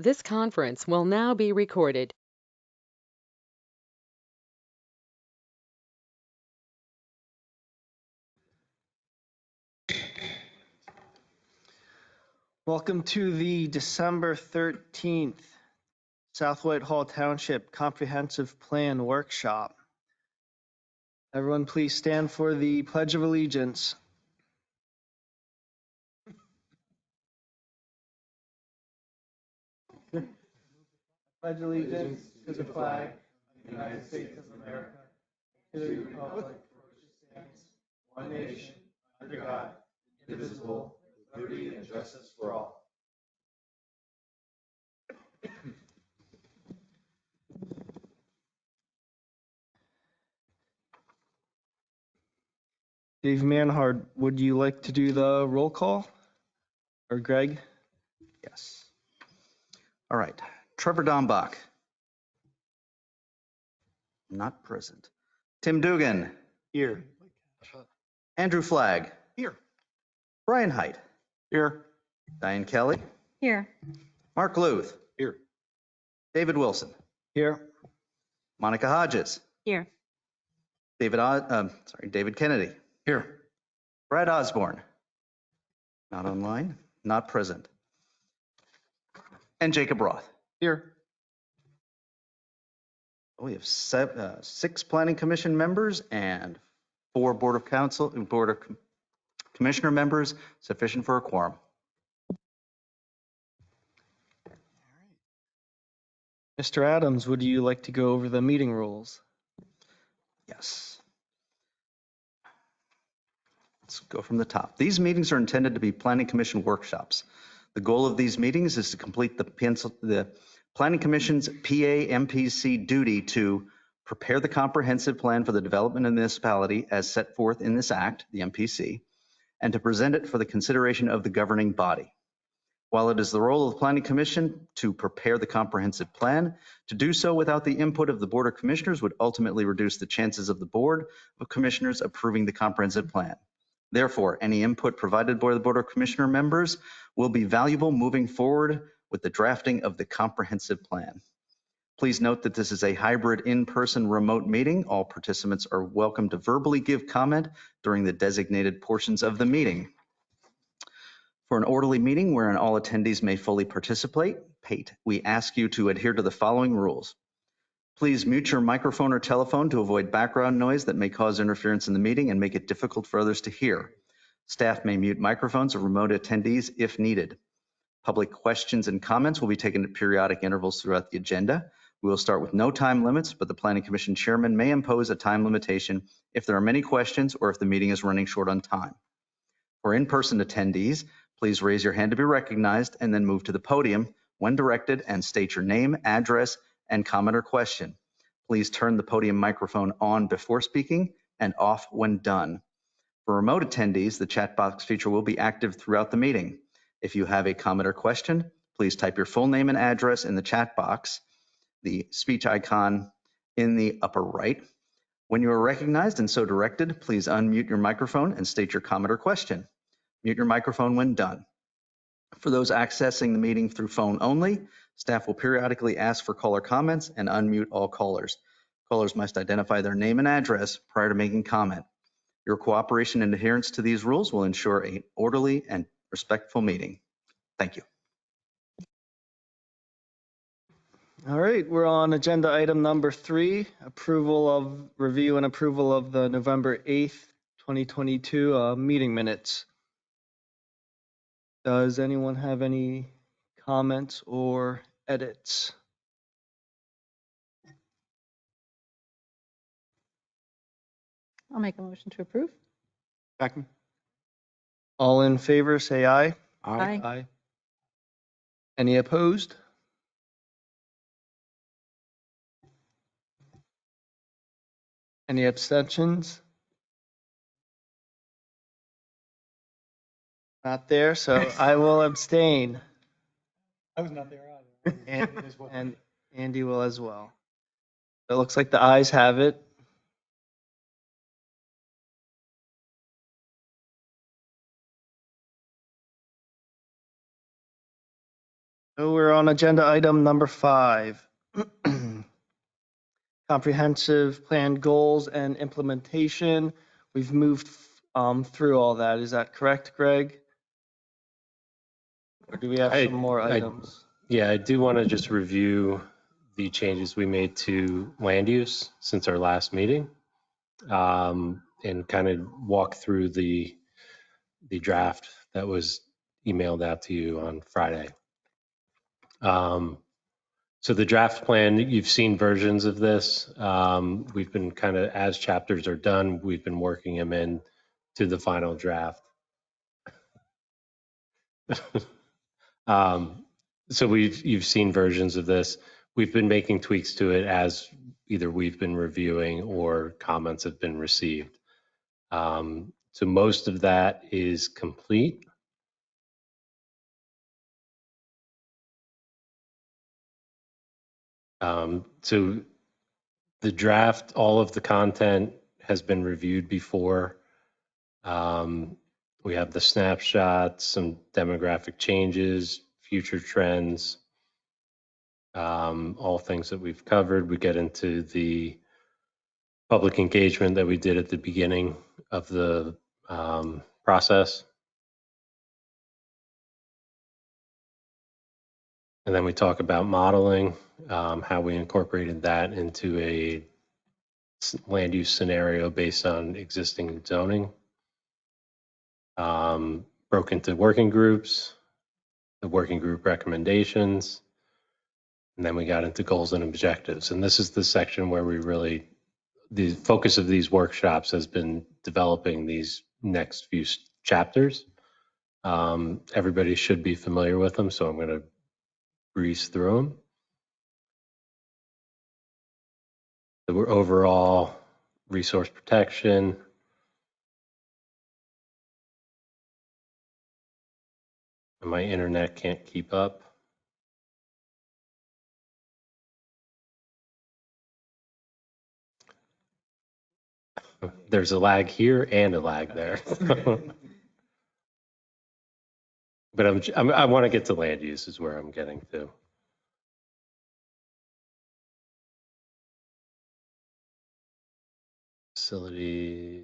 This conference will now be recorded. Welcome to the December 13th South Whitehall Township Comprehensive Plan Workshop. Everyone please stand for the Pledge of Allegiance. Pledge allegiance to the flag of the United States of America, to the republic for which it stands, one nation, under God, indivisible, with liberty and justice for all. Dave Manhard, would you like to do the roll call? Or Greg? Yes. All right. Trevor Dombach. Not present. Tim Dugan. Here. Andrew Flagg. Here. Brian Height. Here. Diane Kelly. Here. Mark Luth. Here. David Wilson. Here. Monica Hodges. Here. David Kennedy. Here. Brad Osborne. Not online. Not present. And Jacob Roth. Here. We have 6 Planning Commission members and 4 Board of Commissioner members, sufficient for a quorum. Mr. Adams, would you like to go over the meeting rules? Yes. Let's go from the top. These meetings are intended to be Planning Commission workshops. The goal of these meetings is to complete the Planning Commission's PA-MPC duty to prepare the comprehensive plan for the development of the municipality as set forth in this act, the MPC, and to present it for the consideration of the governing body. While it is the role of the Planning Commission to prepare the comprehensive plan, to do so without the input of the Board of Commissioners would ultimately reduce the chances of the Board of Commissioners approving the comprehensive plan. Therefore, any input provided by the Board of Commissioner members will be valuable moving forward with the drafting of the comprehensive plan. Please note that this is a hybrid in-person remote meeting. All participants are welcome to verbally give comment during the designated portions of the meeting. For an orderly meeting wherein all attendees may fully participate, we ask you to adhere to the following rules. Please mute your microphone or telephone to avoid background noise that may cause interference in the meeting and make it difficult for others to hear. Staff may mute microphones of remote attendees if needed. Public questions and comments will be taken at periodic intervals throughout the agenda. We will start with no time limits, but the Planning Commission Chairman may impose a time limitation if there are many questions or if the meeting is running short on time. For in-person attendees, please raise your hand to be recognized and then move to the podium when directed and state your name, address, and comment or question. Please turn the podium microphone on before speaking and off when done. For remote attendees, the chat box feature will be active throughout the meeting. If you have a comment or question, please type your full name and address in the chat box, the speech icon in the upper right. When you are recognized and so directed, please unmute your microphone and state your comment or question. Mute your microphone when done. For those accessing the meeting through phone only, staff will periodically ask for caller comments and unmute all callers. Callers must identify their name and address prior to making comment. Your cooperation and adherence to these rules will ensure an orderly and respectful meeting. Thank you. All right, we're on agenda item number 3, review and approval of the November 8th, 2022 meeting minutes. Does anyone have any comments or edits? I'll make a motion to approve. Second. All in favor, say aye. Aye. Aye. Any opposed? Any abstentions? Not there, so I will abstain. I was not there either. And Andy will as well. It looks like the ayes have it. So we're on agenda item number 5. Comprehensive plan goals and implementation. We've moved through all that. Is that correct, Greg? Or do we have some more items? Yeah, I do want to just review the changes we made to land use since our last meeting, and kind of walk through the draft that was emailed out to you on Friday. So the draft plan, you've seen versions of this. We've been kind of, as chapters are done, we've been working them in to the final draft. So you've seen versions of this. We've been making tweaks to it as either we've been reviewing or comments have been received. So most of that is complete. So the draft, all of the content has been reviewed before. We have the snapshots, some demographic changes, future trends, all things that we've covered. We get into the public engagement that we did at the beginning of the process. And then we talk about modeling, how we incorporated that into a land use scenario based on existing zoning. Broke into working groups, the working group recommendations, and then we got into goals and objectives. And this is the section where we really, the focus of these workshops has been developing these next few chapters. Everybody should be familiar with them, so I'm going to breeze through them. So we're overall resource protection, and my internet can't keep up. There's a lag here and a lag there. But I want to get to land use is where I'm getting to. Facilities.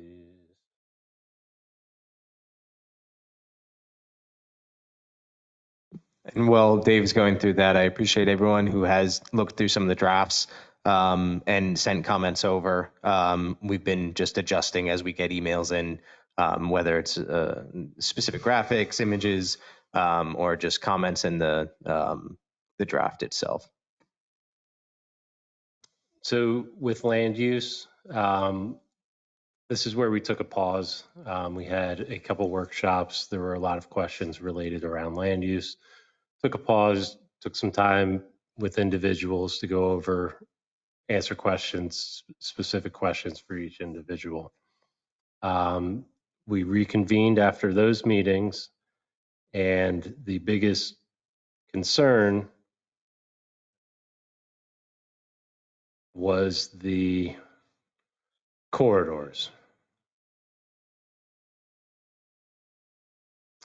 And while Dave's going through that, I appreciate everyone who has looked through some of the drafts and sent comments over. We've been just adjusting as we get emails in, whether it's specific graphics, images, or just comments in the draft itself. So with land use, this is where we took a pause. We had a couple workshops. There were a lot of questions related around land use. Took a pause, took some time with individuals to go over, answer questions, specific questions for each individual. We reconvened after those meetings, and the biggest concern was the corridors.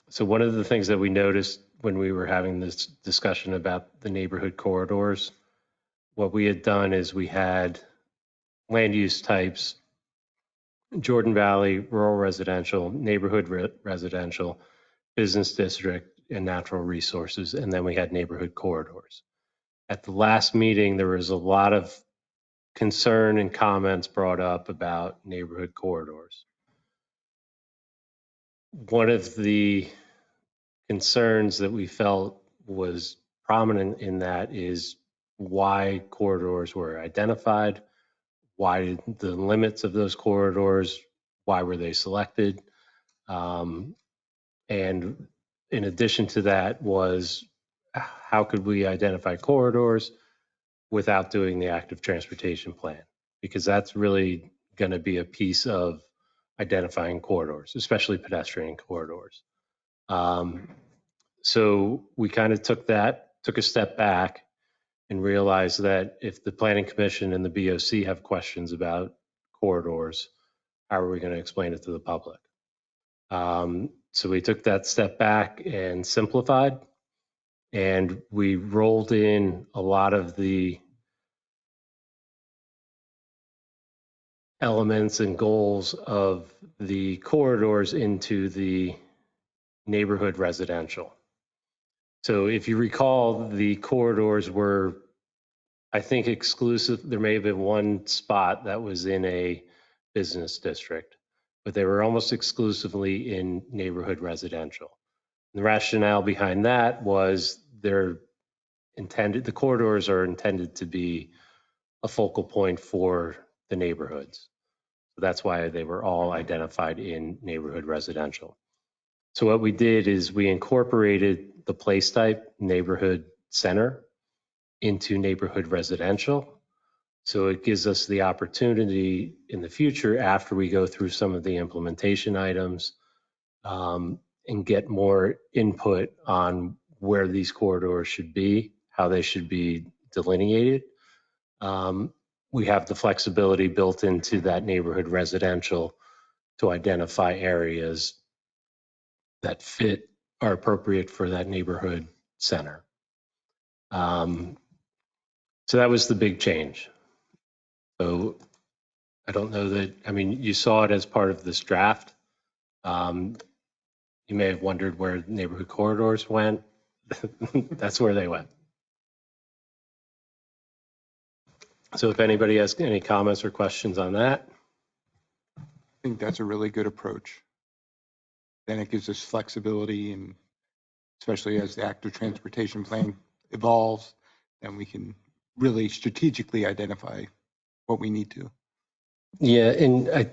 So one of the things that we noticed when we were having this discussion about the neighborhood corridors, what we had done is we had land use types, Jordan Valley, rural residential, neighborhood residential, business district, and natural resources, and then we had neighborhood corridors. At the last meeting, there was a lot of concern and comments brought up about neighborhood corridors. One of the concerns that we felt was prominent in that is why corridors were identified, why the limits of those corridors, why were they selected, and in addition to that was how could we identify corridors without doing the active transportation plan, because that's really going to be a piece of identifying corridors, especially pedestrian corridors. So we kind of took a step back and realized that if the Planning Commission and the BOC have questions about corridors, how are we going to explain it to the public? So we took that step back and simplified. And we rolled in a lot of the elements and goals of the corridors into the neighborhood residential. So if you recall, the corridors were, I think, exclusive. There may have been one spot that was in a business district, but they were almost exclusively in neighborhood residential. The rationale behind that was the corridors are intended to be a focal point for the neighborhoods. So that's why they were all identified in neighborhood residential. So what we did is we incorporated the place type neighborhood center into neighborhood residential. So it gives us the opportunity in the future, after we go through some of the implementation items, and get more input on where these corridors should be, how they should be delineated. We have the flexibility built into that neighborhood residential to identify areas that fit are appropriate for that neighborhood center. So that was the big change. So I don't know that, I mean, you saw it as part of this draft. You may have wondered where neighborhood corridors went. That's where they went. So if anybody has any comments or questions on that. I think that's a really good approach. Then it gives us flexibility, and especially as the active transportation plan evolves, then we can really strategically identify what we need to. Yeah, and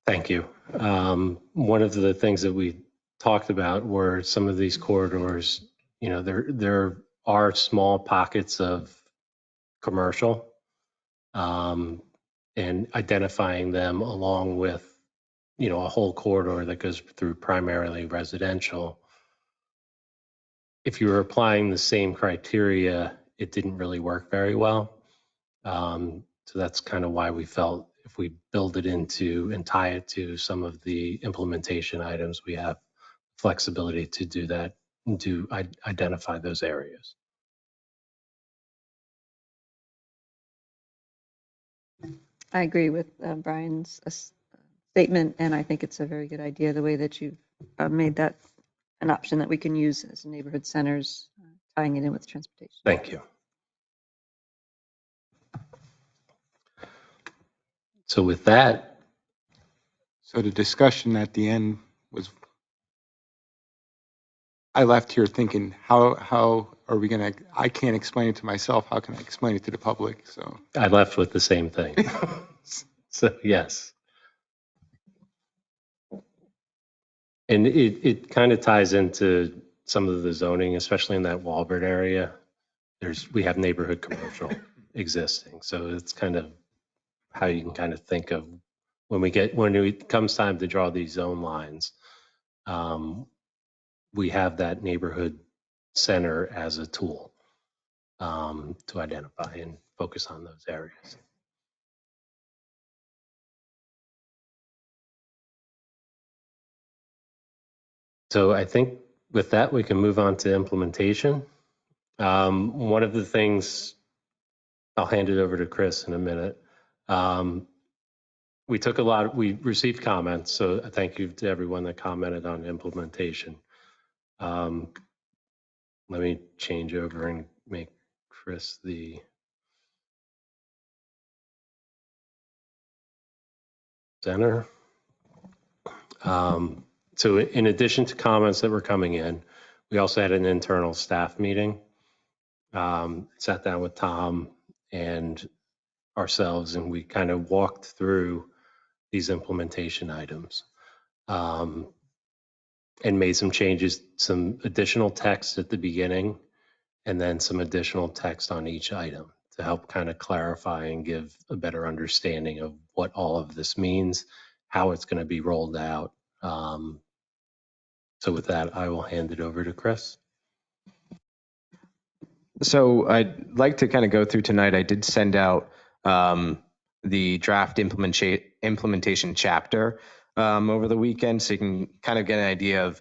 thank you. One of the things that we talked about were some of these corridors, you know, there are small pockets of commercial, and identifying them along with, you know, a whole corridor that goes through primarily residential. If you were applying the same criteria, it didn't really work very well. So that's kind of why we felt if we build it into and tie it to some of the implementation items, we have flexibility to do that and to identify those areas. I agree with Brian's statement, and I think it's a very good idea, the way that you've made that an option that we can use as neighborhood centers, tying it in with transportation. Thank you. So with that, So the discussion at the end was, I left here thinking, how are we going to, I can't explain it to myself. How can I explain it to the public? So I left with the same thing. So yes. And it kind of ties into some of the zoning, especially in that Walbert area. We have neighborhood commercial existing. So it's kind of how you can kind of think of when it comes time to draw these zone lines, we have that neighborhood center as a tool to identify and focus on those areas. So I think with that, we can move on to implementation. One of the things, I'll hand it over to Chris in a minute. We received comments, so thank you to everyone that commented on implementation. Let me change over and make Chris the center. So in addition to comments that were coming in, we also had an internal staff meeting. Sat down with Tom and ourselves, and we kind of walked through these implementation items, and made some changes, some additional text at the beginning, and then some additional text on each item to help kind of clarify and give a better understanding of what all of this means, how it's going to be rolled out. So with that, I will hand it over to Chris. So I'd like to kind of go through tonight. I did send out the draft implementation chapter over the weekend, so you can kind of get an idea of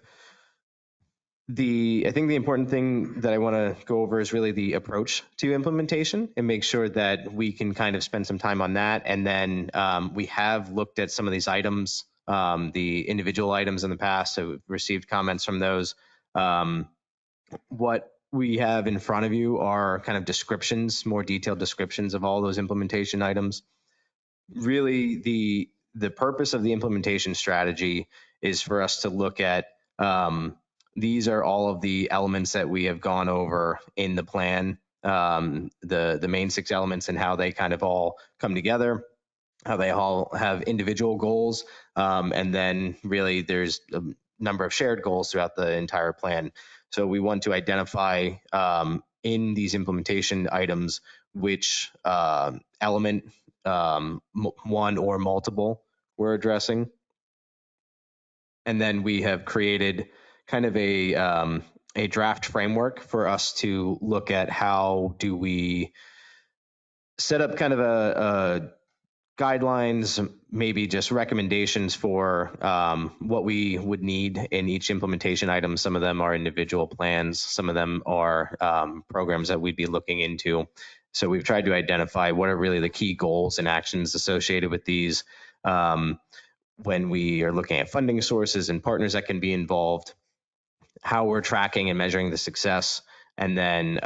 I think the important thing that I want to go over is really the approach to implementation and make sure that we can kind of spend some time on that. And then we have looked at some of these items, the individual items in the past, so we've received comments from those. What we have in front of you are kind of descriptions, more detailed descriptions of all those implementation items. Really, the purpose of the implementation strategy is for us to look at these are all of the elements that we have gone over in the plan, the main 6 elements and how they kind of all come together, how they all have individual goals, and then really there's a number of shared goals throughout the entire plan. So we want to identify in these implementation items which element, one or multiple, we're addressing. And then we have created kind of a draft framework for us to look at how do we set up kind of a guidelines, maybe just recommendations for what we would need in each implementation item. Some of them are individual plans. Some of them are programs that we'd be looking into. So we've tried to identify what are really the key goals and actions associated with these when we are looking at funding sources and partners that can be involved, how we're tracking and measuring the success, and then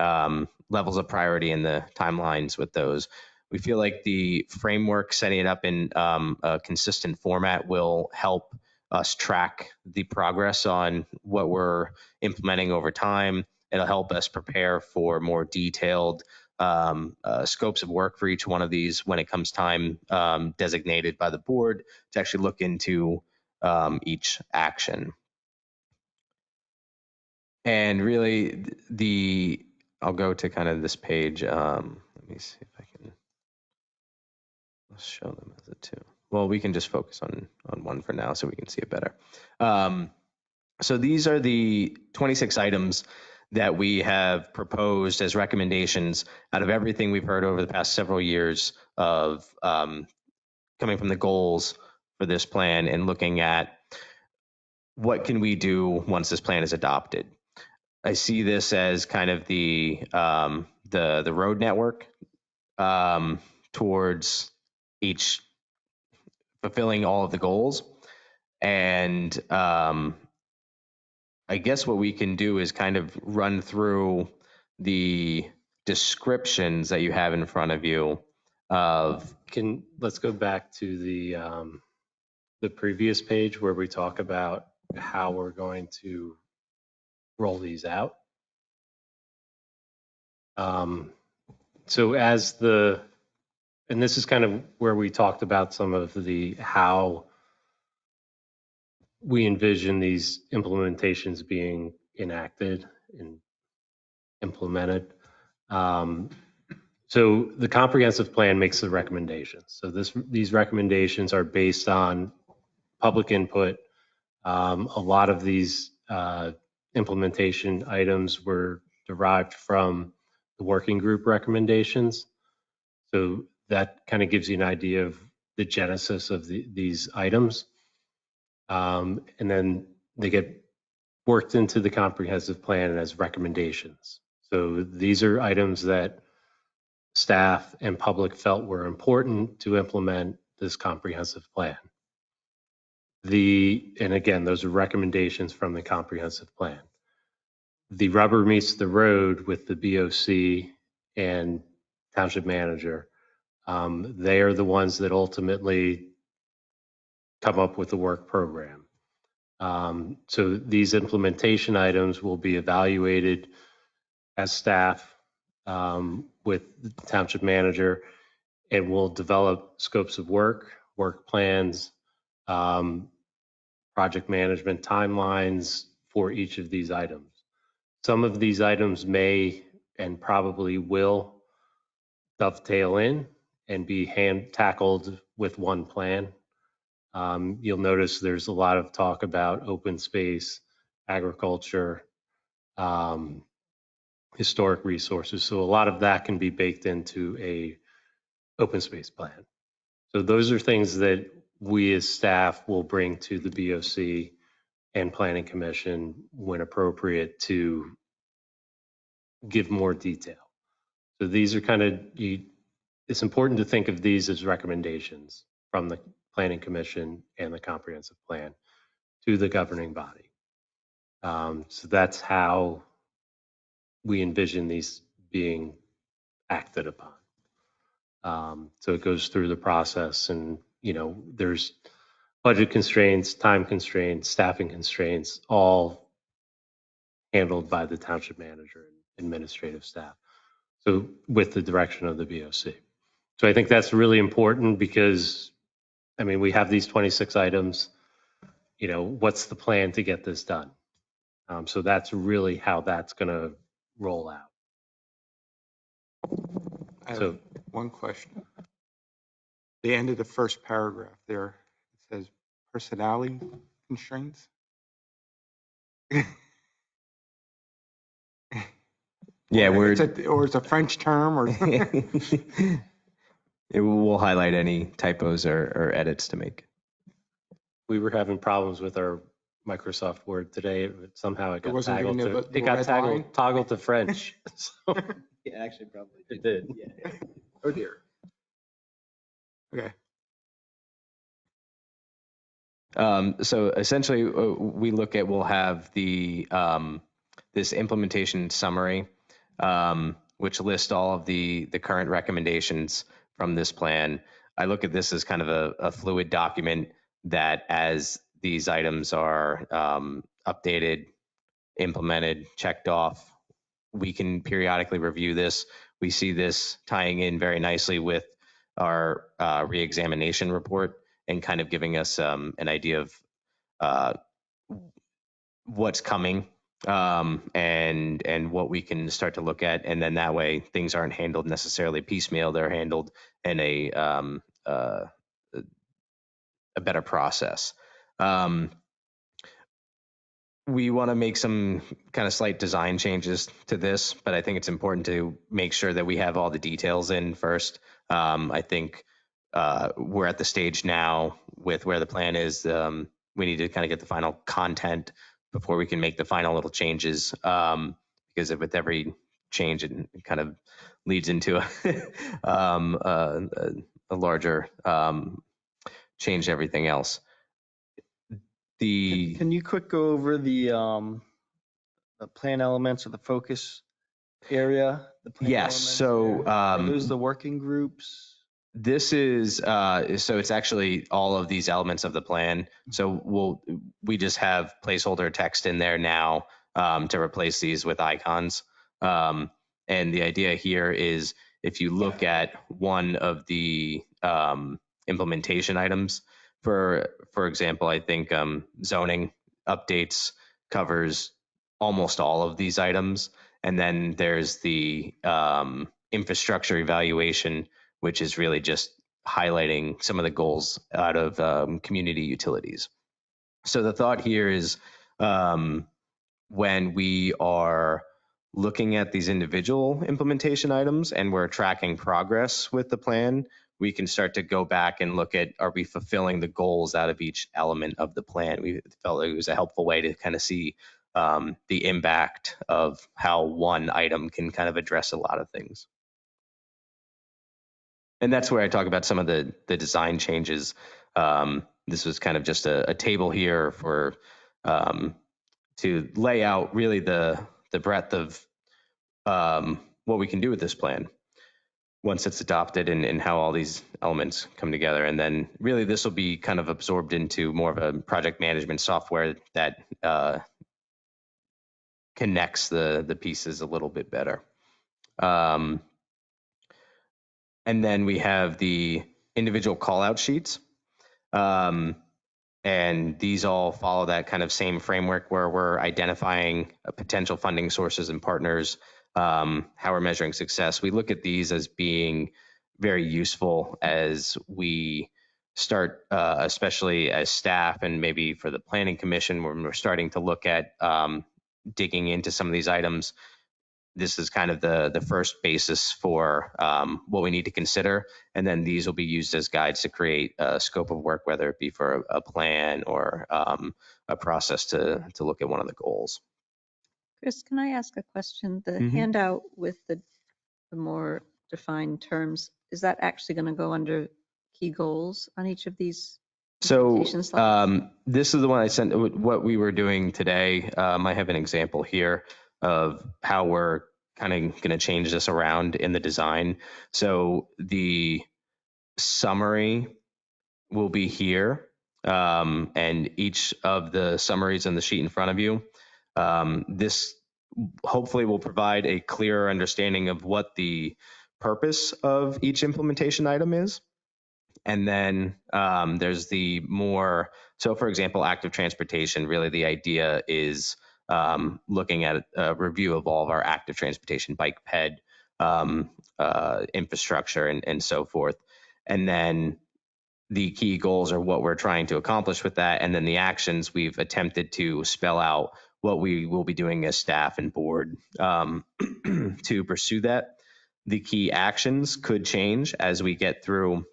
levels of priority and the timelines with those. We feel like the framework, setting it up in a consistent format, will help us track the progress on what we're implementing over time. It'll help us prepare for more detailed scopes of work for each one of these when it comes time designated by the board to actually look into each action. And really, I'll go to kind of this page. Let me see if I can show them as a 2. Well, we can just focus on one for now so we can see it better. So these are the 26 items that we have proposed as recommendations out of everything we've heard over the past several years of coming from the goals for this plan and looking at what can we do once this plan is adopted. I see this as kind of the road network towards each fulfilling all of the goals. And I guess what we can do is kind of run through the descriptions that you have in front of you of. Let's go back to the previous page where we talk about how we're going to roll these out. So and this is kind of where we talked about some of how we envision these implementations being enacted and implemented. So the comprehensive plan makes the recommendations. So these recommendations are based on public input. A lot of these implementation items were derived from the working group recommendations. So that kind of gives you an idea of the genesis of these items. And then they get worked into the comprehensive plan as recommendations. So these are items that staff and public felt were important to implement this comprehensive plan. And again, those are recommendations from the comprehensive plan. The rubber meets the road with the BOC and township manager. They are the ones that ultimately come up with the work program. So these implementation items will be evaluated as staff with the township manager, and we'll develop scopes of work plans, project management timelines for each of these items. Some of these items may and probably will dovetail in and be hand tackled with one plan. You'll notice there's a lot of talk about open space, agriculture, historic resources. So a lot of that can be baked into a open space plan. So those are things that we as staff will bring to the BOC and Planning Commission, when appropriate, to give more detail. So these are kind of, it's important to think of these as recommendations from the Planning Commission and the comprehensive plan to the governing body. So that's how we envision these being acted upon. So it goes through the process, and there's budget constraints, time constraints, staffing constraints, all handled by the township manager and administrative staff. So with the direction of the BOC. So I think that's really important because, I mean, we have these 26 items. What's the plan to get this done? So that's really how that's going to roll out. I have So one question. The end of the first paragraph there, it says personality constraints. Yeah, or it's a French term or it will highlight any typos or edits to make. we were having problems with our Microsoft Word today. Somehow it got wasn't toggled giving to, the it got red line? toggled to French. So Yeah, actually, probably it did. Yeah. Oh dear. Okay. So essentially, we'll have the this implementation summary, which lists all of the current recommendations from this plan. I look at this as kind of a fluid document that, as these items are updated, implemented, checked off, we can periodically review this. We see this tying in very nicely with our reexamination report and kind of giving us an idea of what's coming, and what we can start to look at. And then that way things aren't handled necessarily piecemeal. They're handled in a better process. We want to make some kind of slight design changes to this, but I think it's important to make sure that we have all the details in first. I think we're at the stage now with where the plan is. We need to kind of get the final content before we can make the final little changes, because with every change, it kind of leads into a larger change to everything else. Can you quick go over the plan elements or the focus area? The plan Yes. elements So there? Are those the working groups? this is so it's actually all of these elements of the plan. So we just have placeholder text in there now to replace these with icons. And the idea here is, if you look at one of the implementation items, for example, I think zoning updates covers almost all of these items. And then there's the infrastructure evaluation, which is really just highlighting some of the goals out of community utilities. So the thought here is, when we are looking at these individual implementation items and we're tracking progress with the plan, we can start to go back and look at, are we fulfilling the goals out of each element of the plan? We felt it was a helpful way to kind of see the impact of how one item can kind of address a lot of things. And that's where I talk about some of the design changes. This was kind of just a table here for to lay out really the breadth of what we can do with this plan once it's adopted, and how all these elements come together. And then really this will be kind of absorbed into more of a project management software that connects the pieces a little bit better. And then we have the individual call out sheets. And these all follow that kind of same framework where we're identifying potential funding sources and partners, how we're measuring success. We look at these as being very useful as we start, especially as staff and maybe for the planning commission, when we're starting to look at digging into some of these items. this is kind of the first basis for what we need to consider. And then these will be used as guides to create a scope of work, whether it be for a plan or a process to look at one of the goals. Chris, can I ask a question? The Mhm. handout with the more defined terms, is that actually going to go under key goals on each of these So implementation slides? this is the one I sent. What we were doing today. I have an example here of how we're kind of going to change this around in the design. So the summary will be here, and each of the summaries on the sheet in front of you. This hopefully will provide a clearer understanding of what the purpose of each implementation item is. And then there's the more, so for example, active transportation, really the idea is looking at a review of all of our active transportation, bike ped, infrastructure, and so forth. And then the key goals are what we're trying to accomplish with that. And then the actions, we've attempted to spell out what we will be doing as staff and board to pursue that. The key actions could change as we get through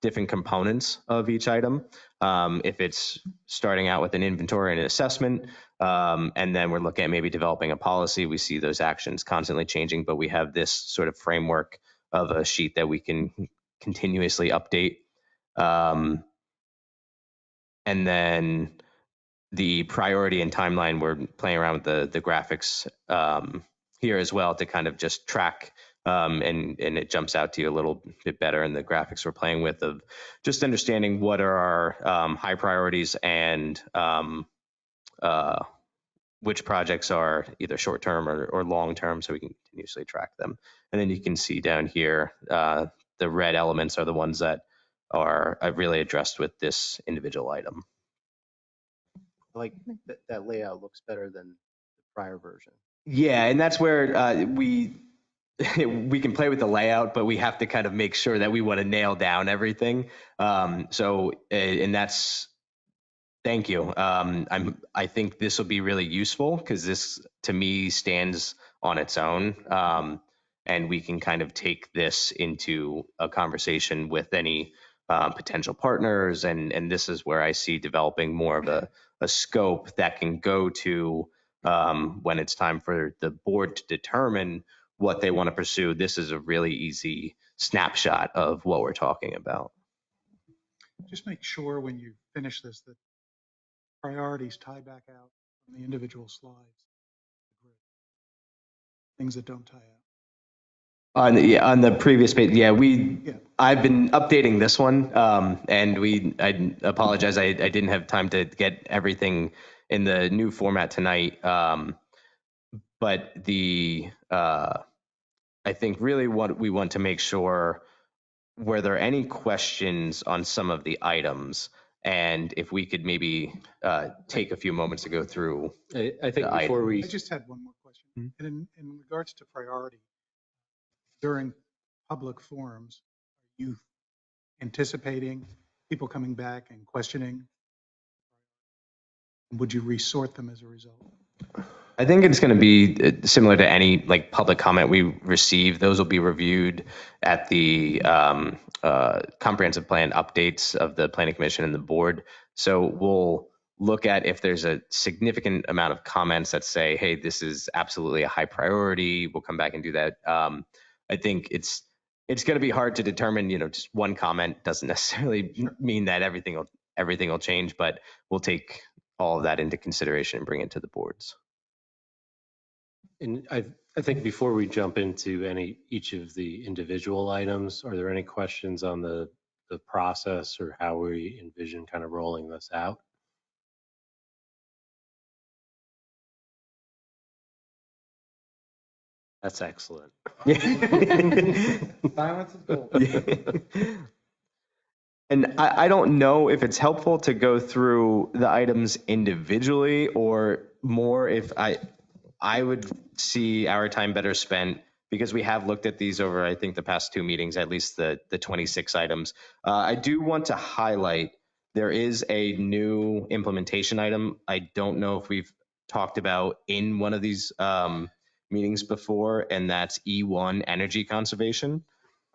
different components of each item. If it's starting out with an inventory and an assessment, and then we're looking at maybe developing a policy, we see those actions constantly changing, but we have this sort of framework of a sheet that we can continuously update. And then the priority and timeline, we're playing around with the graphics here as well to kind of just track, and it jumps out to you a little bit better in the graphics we're playing with, of just understanding what are our high priorities and which projects are either short term or long term, so we can continuously track them. And then you can see down here, the red elements are the ones that are really addressed with this individual item. Like that layout looks better than the prior version. Yeah, and that's where we can play with the layout, but we have to kind of make sure that we want to nail down everything. And that's, thank you. I think this will be really useful because this, to me, stands on its own, and we can kind of take this into a conversation with any potential partners, and this is where I see developing more of a scope that can go to when it's time for the board to determine what they want to pursue. This is a really easy snapshot of what we're talking about. Just make sure when you finish this that priorities tie back out from the individual slides. Things that don't tie out. On the previous page, I've been updating this one, and I apologize, I didn't have time to get everything in the new format tonight. But I think really what we want to make sure, were there any questions on some of the items? And if we could maybe take a few moments to go through. I think before we, I just had one more question. And in regards to priority, during public forums, are you anticipating people coming back and questioning? Would you resort them as a result? I think it's going to be similar to any like public comment we receive. Those will be reviewed at the comprehensive plan updates of the planning commission and the board. So we'll look at if there's a significant amount of comments that say, hey, this is absolutely a high priority. We'll come back and do that. I think it's going to be hard to determine, just one comment doesn't necessarily mean that everything will change, but we'll take all of that into consideration and bring it to the boards. and I think before we jump into each of the individual items, are there any questions on the process or how we envision kind of rolling this out? That's excellent. Silence is gold. And I don't know if it's helpful to go through the items individually, or more if I would see our time better spent, because we have looked at these over, I think, the past two meetings, at least the 26 items. I do want to highlight, there is a new implementation item. I don't know if we've talked about in one of these meetings before, and that's E1, energy conservation.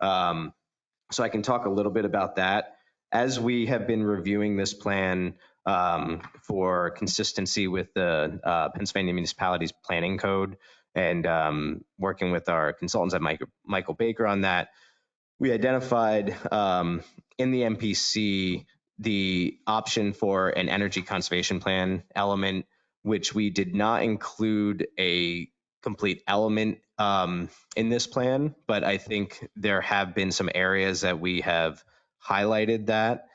So I can talk a little bit about that. As we have been reviewing this plan for consistency with the Pennsylvania Municipalities Planning Code and working with our consultants at Michael Baker on that, we identified in the MPC the option for an energy conservation plan element, which we did not include a complete element in this plan, but I think there have been some areas that we have highlighted that.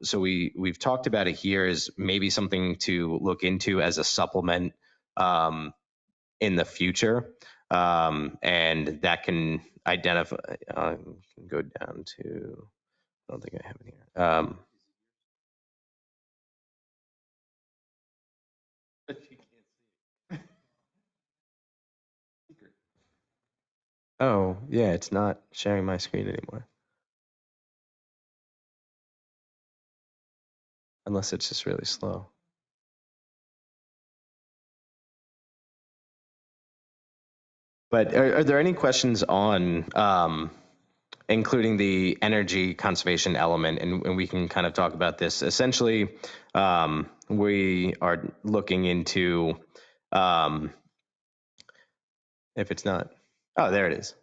So we've talked about it here as maybe something to look into as a supplement in the future. And that can identify, go down to, I don't think I have it here. Oh, yeah, it's not sharing my screen anymore. Unless it's just really slow. But are there any questions on including the energy conservation element? And we can kind of talk about this. Essentially, we are looking into, if it's not, oh, there it is.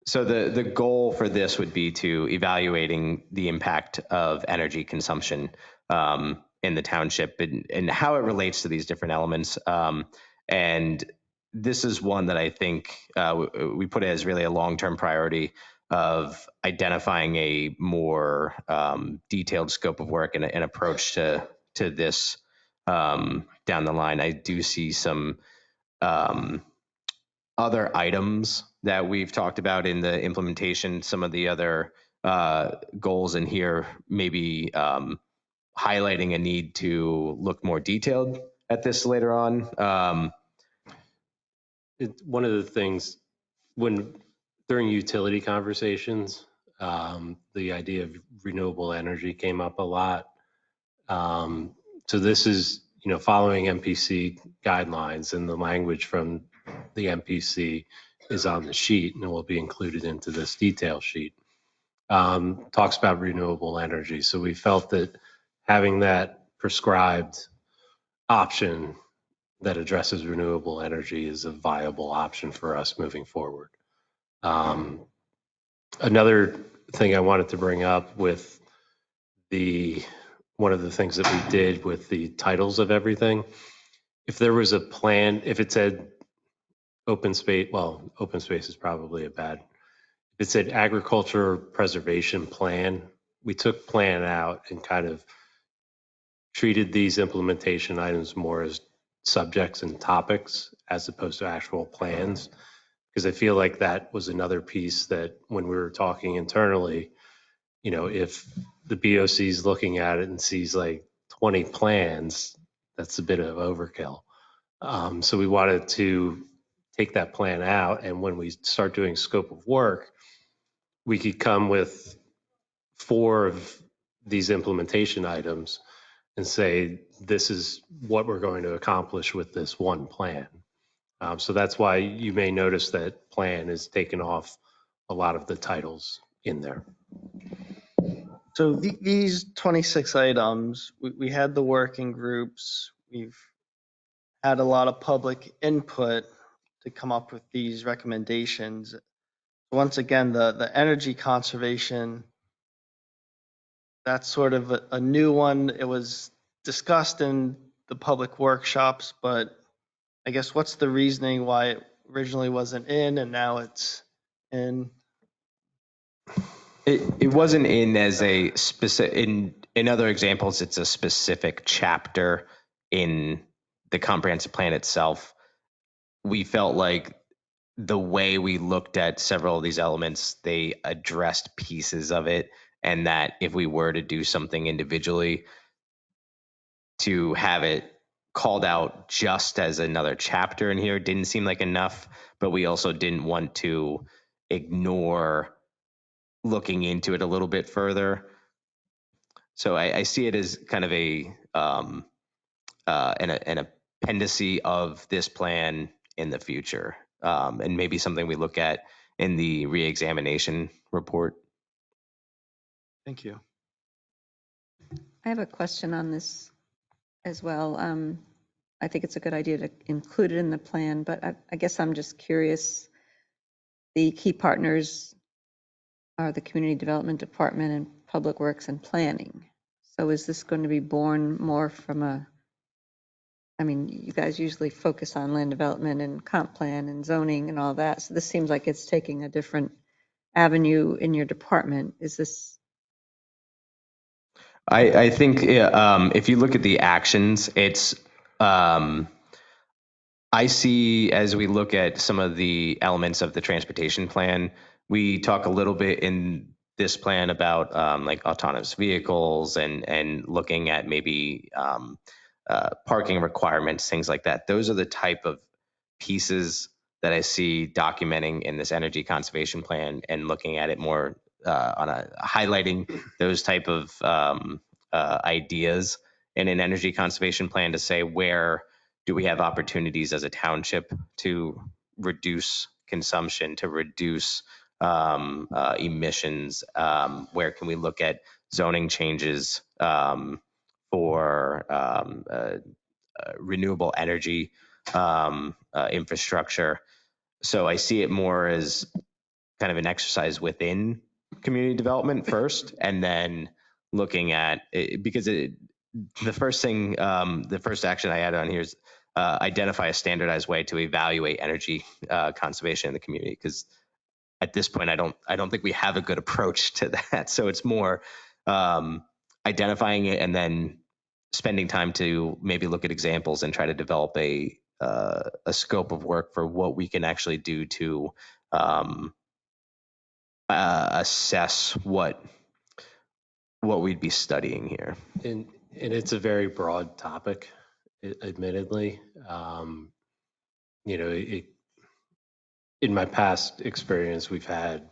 So the goal for this would be to evaluating the impact of energy consumption in the township and how it relates to these different elements. And this is one that I think we put it as really a long-term priority of identifying a more detailed scope of work and an approach to this down the line. I do see some other items that we've talked about in the implementation, some of the other goals in here, maybe highlighting a need to look more detailed at this later on. One of the things during utility conversations, the idea of renewable energy came up a lot. So this is, following MPC guidelines, and the language from the MPC is on the sheet and it will be included into this detail sheet. Talks about renewable energy. So we felt that having that prescribed option that addresses renewable energy is a viable option for us moving forward. Another thing I wanted to bring up with one of the things that we did with the titles of everything, if there was a plan, if it said open space, well, open space is probably if it said agriculture preservation plan, we took plan out and kind of treated these implementation items more as subjects and topics as opposed to actual plans. Because I feel like that was another piece that when we were talking internally, if the BOC is looking at it and sees like 20 plans, that's a bit of overkill. So we wanted to take that plan out. And when we start doing scope of work, we could come with 4 of these implementation items and say, this is what we're going to accomplish with this one plan. So that's why you may notice that plan is taken off a lot of the titles in there. So these 26 items, we had the working groups, we've had a lot of public input to come up with these recommendations. Once again, the energy conservation, that's sort of a new one. It was discussed in the public workshops, but I guess what's the reasoning why it originally wasn't in and now it's in? It wasn't in as a specific, in other examples, it's a specific chapter in the comprehensive plan itself. We felt like the way we looked at several of these elements, they addressed pieces of it, and that if we were to do something individually, to have it called out just as another chapter in here didn't seem like enough, but we also didn't want to ignore looking into it a little bit further. So I see it as kind of an appendice of this plan in the future, and maybe something we look at in the reexamination report. Thank you. I have a question on this as well. I think it's a good idea to include it in the plan, but I guess I'm just curious. The key partners are the Community Development Department and Public Works and Planning. So is this going to be born more from I mean, you guys usually focus on land development and comp plan and zoning and all that. So this seems like it's taking a different avenue in your department. Is this? I think if you look at the actions, it's I see as we look at some of the elements of the transportation plan, we talk a little bit in this plan about like autonomous vehicles and looking at maybe parking requirements, things like that. Those are the type of pieces that I see documenting in this energy conservation plan and looking at it more on a highlighting those type of ideas in an energy conservation plan to say where do we have opportunities as a township to reduce consumption, to reduce emissions? Where can we look at zoning changes for renewable energy infrastructure? So I see it more as kind of an exercise within community development first, and then looking at it, because the first thing, the first action I added on here is identify a standardized way to evaluate energy conservation in the community. Because at this point, I don't think we have a good approach to that. So it's more identifying it and then spending time to maybe look at examples and try to develop a scope of work for what we can actually do to assess what we'd be studying here. And it's a very broad topic, admittedly. You know, in my past experience, we've had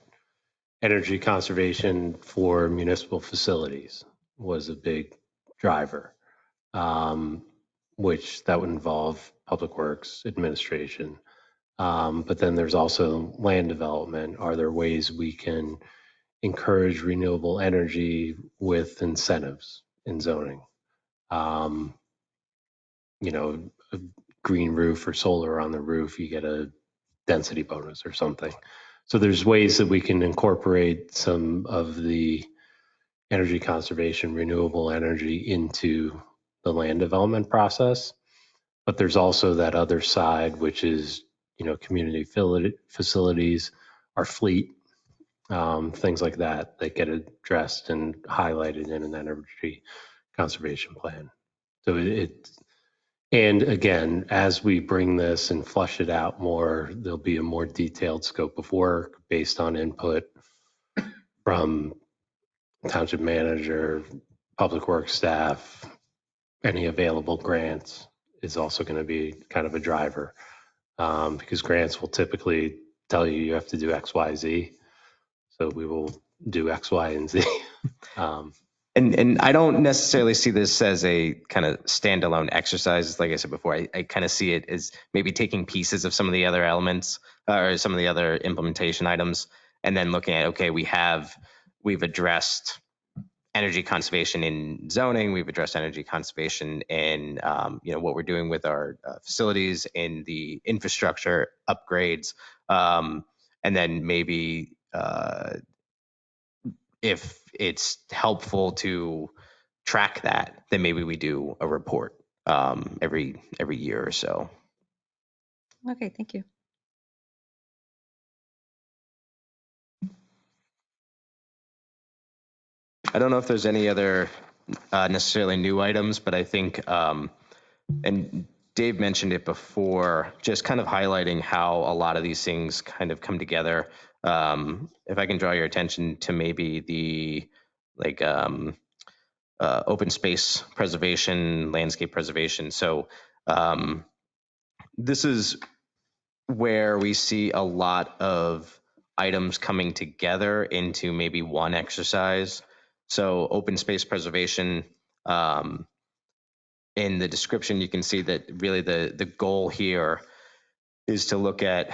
energy conservation for municipal facilities was a big driver, which that would involve public works administration. But then there's also land development. Are there ways we can encourage renewable energy with incentives in zoning? You know, a green roof or solar on the roof, you get a density bonus or something. So there's ways that we can incorporate some of the energy conservation, renewable energy into the land development process. But there's also that other side, which is, you know, community facilities, our fleet, things like that get addressed and highlighted in an energy conservation plan. So and again, as we bring this and flush it out more, there'll be a more detailed scope of work based on input from township manager, public works staff, any available grants is also going to be kind of a driver, because grants will typically tell you have to do X, Y, Z. So we will do X, Y, and Z. And I don't necessarily see this as a kind of standalone exercise. Like I said before, I kind of see it as maybe taking pieces of some of the other elements or some of the other implementation items, and then looking at, okay, we've addressed energy conservation in zoning, we've addressed energy conservation in you know, what we're doing with our facilities, in the infrastructure upgrades, and then maybe if it's helpful to track that, then maybe we do a report every year or so. Okay, thank you. I don't know if there's any other necessarily new items, but I think, and Dave mentioned it before, just kind of highlighting how a lot of these things kind of come together. If I can draw your attention to maybe the open space preservation, landscape preservation. So this is where we see a lot of items coming together into maybe one exercise. So open space preservation, in the description, you can see that really the goal here is to look at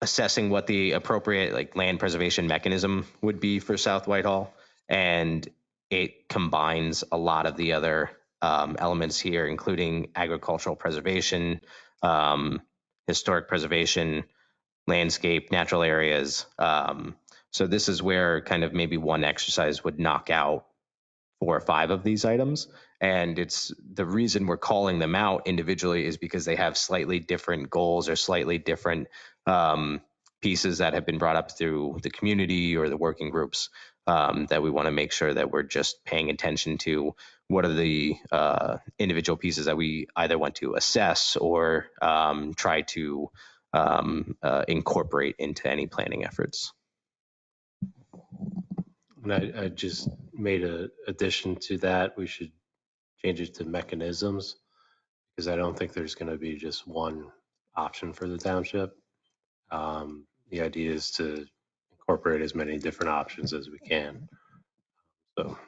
assessing what the appropriate like land preservation mechanism would be for South Whitehall, and it combines a lot of the other elements here, including agricultural preservation, historic preservation, landscape, natural areas. So this is where kind of maybe one exercise would knock out 4 or 5 of these items. And it's the reason we're calling them out individually is because they have slightly different goals or slightly different pieces that have been brought up through the community or the working groups, that we want to make sure that we're just paying attention to what are the individual pieces that we either want to assess or try to incorporate into any planning efforts. And I just made a addition to that. We should change it to mechanisms, because I don't think there's going to be just one option for the township. The idea is to incorporate as many different options as we can. So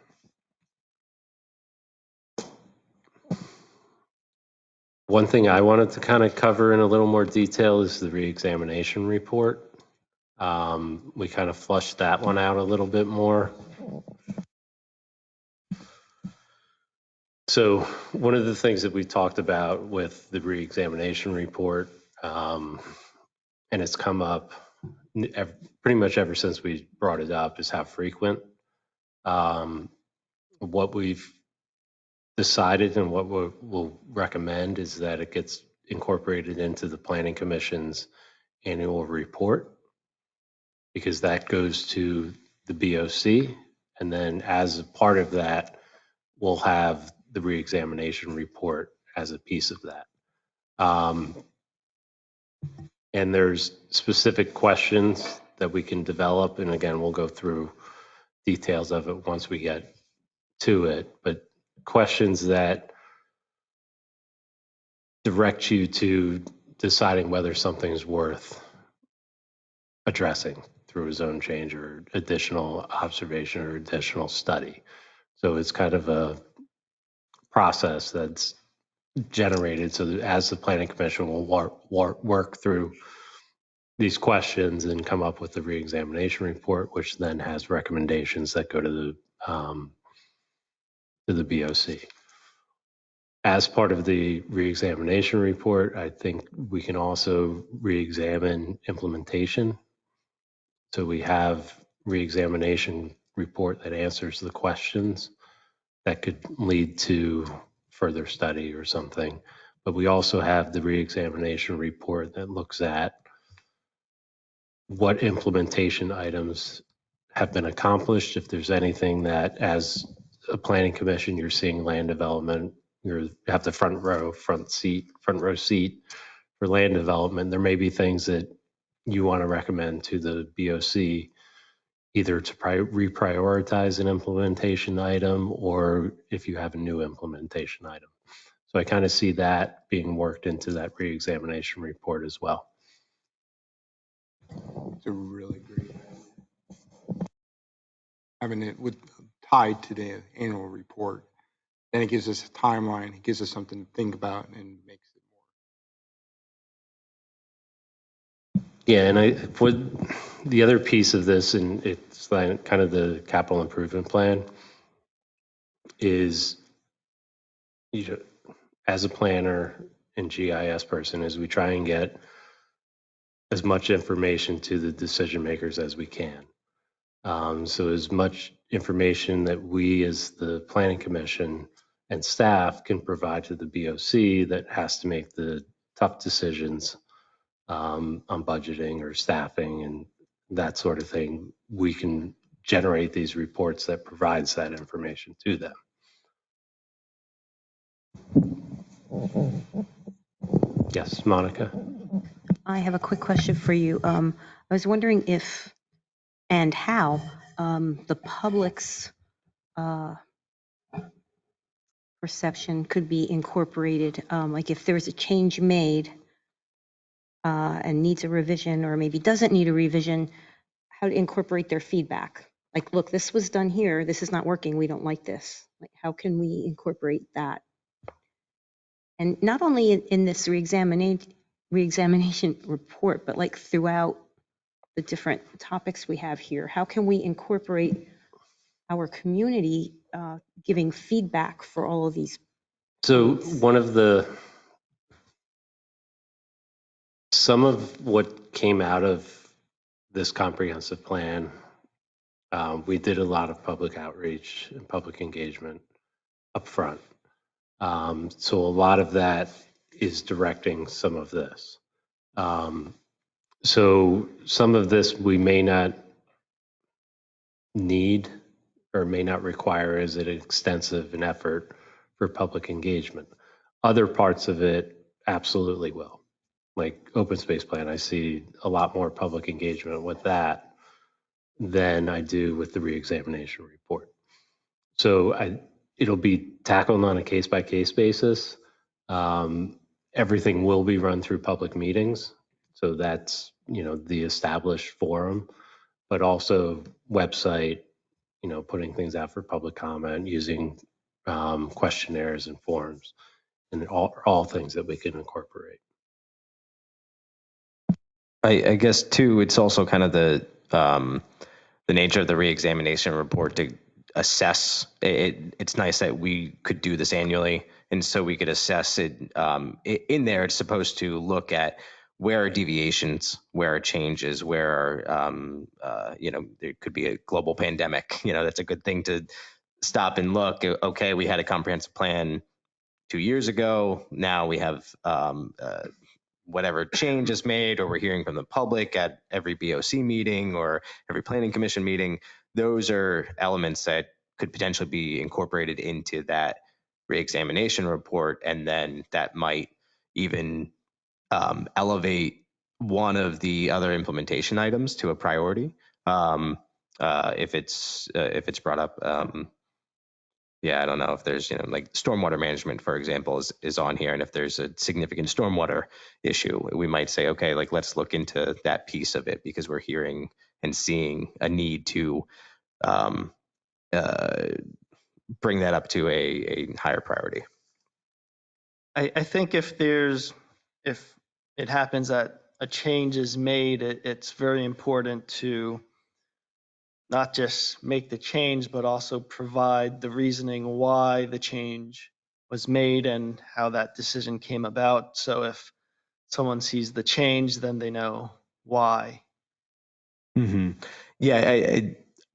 one thing I wanted to kind of cover in a little more detail is the reexamination report. We kind of flushed that one out a little bit more. So one of the things that we talked about with the reexamination report, and it's come up pretty much ever since we brought it up, is how frequent. What we've decided and what we'll recommend is that it gets incorporated into the Planning Commission's annual report, because that goes to the BOC, and then as a part of that, we'll have the reexamination report as a piece of that. And there's specific questions that we can develop, and again, we'll go through details of it once we get to it, but questions that direct you to deciding whether something's worth addressing through a zone change or additional observation or additional study. So it's kind of a process that's generated so that as the Planning Commission will work through these questions and come up with the reexamination report, which then has recommendations that go to the BOC. As part of the reexamination report, I think we can also reexamine implementation. So we have reexamination report that answers the questions that could lead to further study or something. But we also have the reexamination report that looks at what implementation items have been accomplished. If there's anything that, as a planning commission, you're seeing land development, you have the front row seat for land development, there may be things that you want to recommend to the BOC, either to reprioritize an implementation item, or if you have a new implementation item. So I kind of see that being worked into that reexamination report as well. It's a really great. Having it tied to the annual report, then it gives us a timeline, it gives us something to think about, and makes it more. Yeah, and the other piece of this, and it's kind of the capital improvement plan, is, as a planner and GIS person, is we try and get as much information to the decision makers as we can. So as much information that we as the Planning Commission and staff can provide to the BOC that has to make the tough decisions on budgeting or staffing and that sort of thing, we can generate these reports that provides that information to them. Yes, Monica? I have a quick question for you. I was wondering if and how the public's perception could be incorporated. Like if there's a change made and needs a revision, or maybe doesn't need a revision, how to incorporate their feedback. Like, look, this was done here. This is not working. We don't like this. Like, how can we incorporate that? And not only in this reexamination report, but like throughout the different topics we have here, how can we incorporate our community giving feedback for all of these? So some of what came out of this comprehensive plan, we did a lot of public outreach and public engagement up front. So a lot of that is directing some of this. So some of this we may not need or may not require as an extensive an effort for public engagement. Other parts of it absolutely will. Like open space plan, I see a lot more public engagement with that than I do with the reexamination report. So it'll be tackled on a case by case basis. Everything will be run through public meetings. So that's, the established forum, but also website, putting things out for public comment, using questionnaires and forms, and all things that we can incorporate. I guess too, it's also kind of the nature of the reexamination report to assess it. It's nice that we could do this annually, and so we could assess it. In there, it's supposed to look at where are deviations, where are changes, where are there could be a global pandemic. That's a good thing to stop and look. Okay, we had a comprehensive plan 2 years ago. Now we have whatever change is made, or we're hearing from the public at every BOC meeting or every planning commission meeting. Those are elements that could potentially be incorporated into that reexamination report, and then that might even elevate one of the other implementation items to a priority if it's brought up. Yeah, I don't know if there's, like stormwater management, for example, is on here. And if there's a significant stormwater issue, we might say, okay, like let's look into that piece of it because we're hearing and seeing a need to bring that up to a higher priority. I think if it happens that a change is made, it's very important to not just make the change, but also provide the reasoning why the change was made and how that decision came about. So if someone sees the change, then they know why. Mm-hmm. Yeah,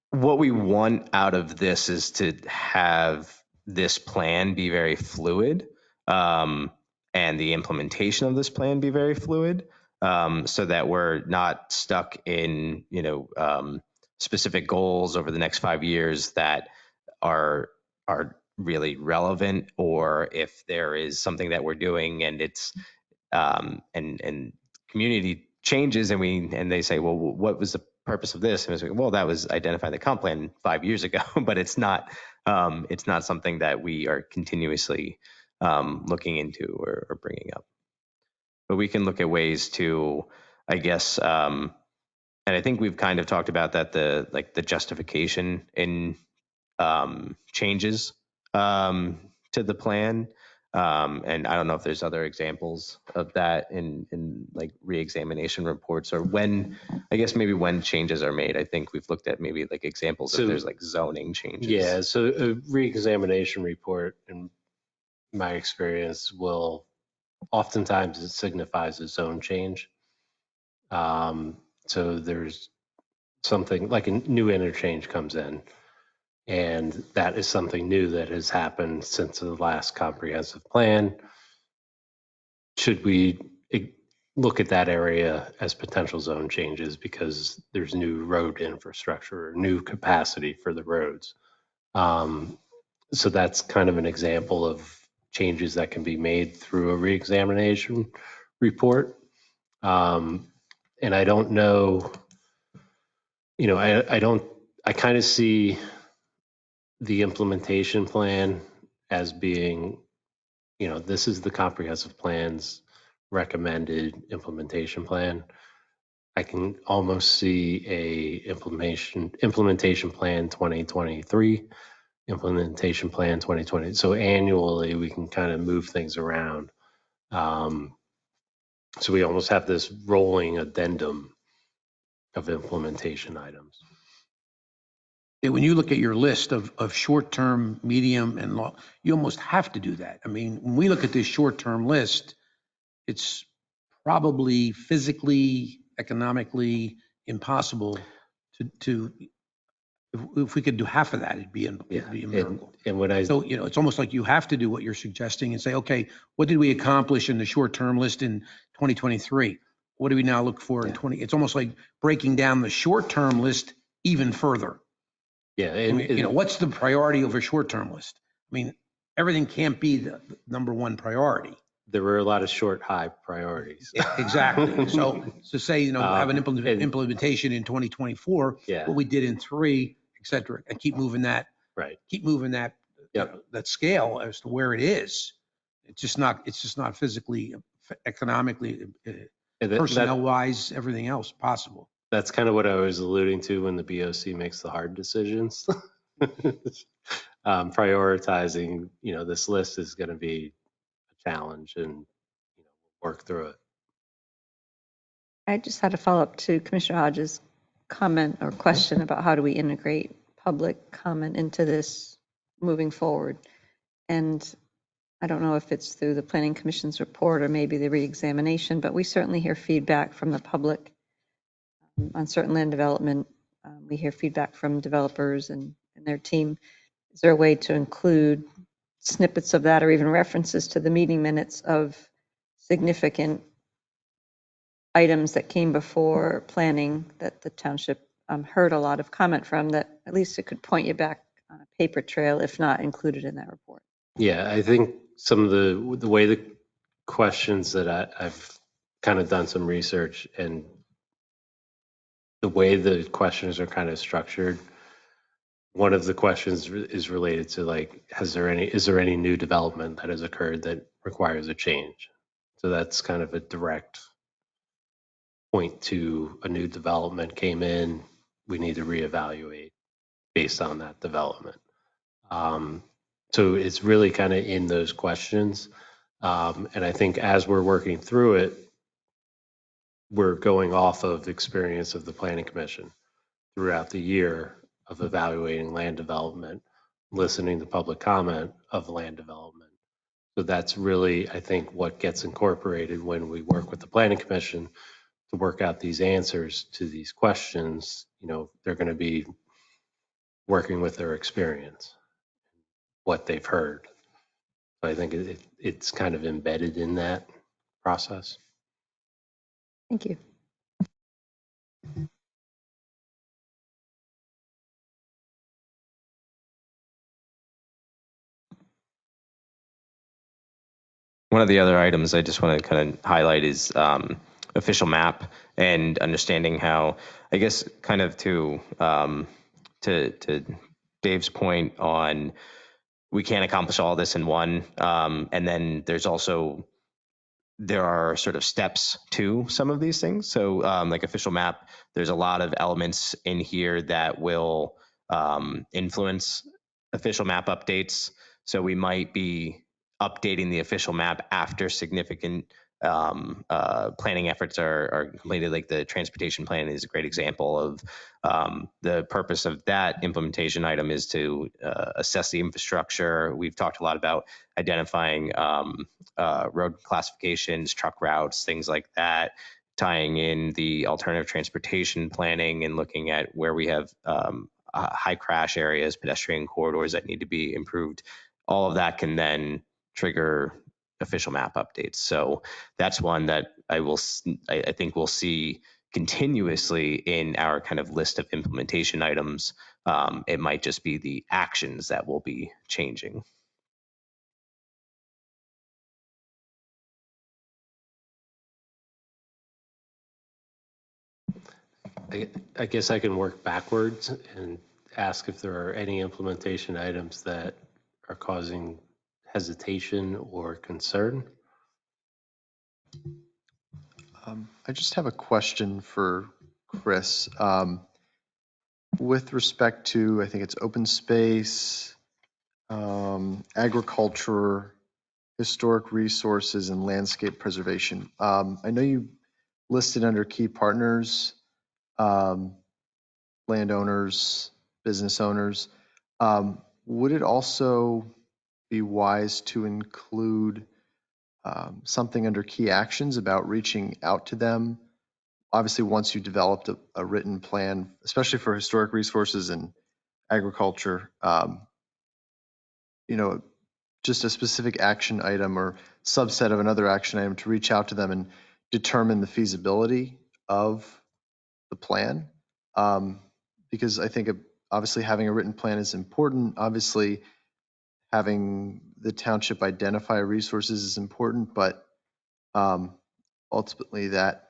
what we want out of this is to have this plan be very fluid, and the implementation of this plan be very fluid, so that we're not stuck in specific goals over the next 5 years that are really relevant, or if there is something that we're doing and it's and community changes and they say, well, what was the purpose of this? And it's like, well, that was identifying the comp plan 5 years ago, but it's not something that we are continuously looking into or bringing up. But we can look at ways to, I guess, and I think we've kind of talked about that, the justification in changes to the plan. And I don't know if there's other examples of that in like reexamination reports, or when changes are made. I think we've looked at maybe like examples if there's like zoning changes. Yeah, so a reexamination report, in my experience, will oftentimes it signifies a zone change. So there's something like a new interchange comes in, and that is something new that has happened since the last comprehensive plan. Should we look at that area as potential zone changes because there's new road infrastructure or new capacity for the roads? So that's kind of an example of changes that can be made through a reexamination report. And I don't know, I kind of see the implementation plan as being, this is the comprehensive plan's recommended implementation plan. I can almost see a implementation plan 2023, implementation plan 2020. So annually we can kind of move things around. So we almost have this rolling addendum of implementation items. When you look at your list of short-term, medium, and long, you almost have to do that. I mean, when we look at this short-term list, it's probably physically, economically impossible to if we could do half of that, it'd be a miracle. And when I, So, it's almost like you have to do what you're suggesting and say, okay, what did we accomplish in the short-term list in 2023? What do we now look for in 20? It's almost like breaking down the short-term list even further. yeah, What's the priority of a short-term list? I mean, everything can't be the number one priority. there were a lot of short, high priorities. Exactly. So say, have an and- implementation in 2024, Yeah. what we did in 3, et cetera, and keep moving that Right. Yep. That scale as to where it is. It's just not physically, economically, And that- personnel wise, everything else possible. That's kind of what I was alluding to when the BOC makes the hard decisions. Prioritizing, this list is going to be a challenge, and work through it. I just had a follow-up to Commissioner Hodges' comment or question about how do we integrate public comment into this moving forward. And I don't know if it's through the Planning Commission's report or maybe the reexamination, but we certainly hear feedback from the public on certain land development. We hear feedback from developers and their team. Is there a way to include snippets of that or even references to the meeting minutes of significant items that came before planning that the township heard a lot of comment from, that at least it could point you back on a paper trail, if not included in that report? Yeah, I think some of the way the questions that I've kind of done some research, and the way the questions are kind of structured, one of the questions is related to is there any new development that has occurred that requires a change? So that's kind of a direct point to a new development came in, we need to reevaluate based on that development. So it's really kind of in those questions. And I think as we're working through it, we're going off of the experience of the Planning Commission throughout the year of evaluating land development, listening to public comment of land development. So that's really, I think, what gets incorporated when we work with the Planning Commission to work out these answers to these questions. They're going to be working with their experience, what they've heard. So I think it's kind of embedded in that process. Thank you. One of the other items I just want to kind of highlight is official map and understanding how, I guess, kind of to Dave's point on we can't accomplish all this in one. And then there are sort of steps to some of these things. So like official map, there's a lot of elements in here that will influence official map updates. So we might be updating the official map after significant planning efforts are completed. Like the transportation plan is a great example of the purpose of that implementation item is to assess the infrastructure. We've talked a lot about identifying road classifications, truck routes, things like that, tying in the alternative transportation planning and looking at where we have high crash areas, pedestrian corridors that need to be improved. All of that can then trigger official map updates. So that's one that I think we'll see continuously in our kind of list of implementation items. It might just be the actions that will be changing. I guess I can work backwards and ask if there are any implementation items that are causing hesitation or concern. I just have a question for Chris. With respect to, I think it's open space, agriculture, historic resources and landscape preservation. I know you listed under key partners, um, landowners, business owners. Would it also be wise to include something under key actions about reaching out to them? Obviously, once you developed a written plan, especially for historic resources and agriculture, you know, just a specific action item or subset of another action item to reach out to them and determine the feasibility of the plan. Because I think obviously having a written plan is important. Obviously, having the township identify resources is important, but ultimately that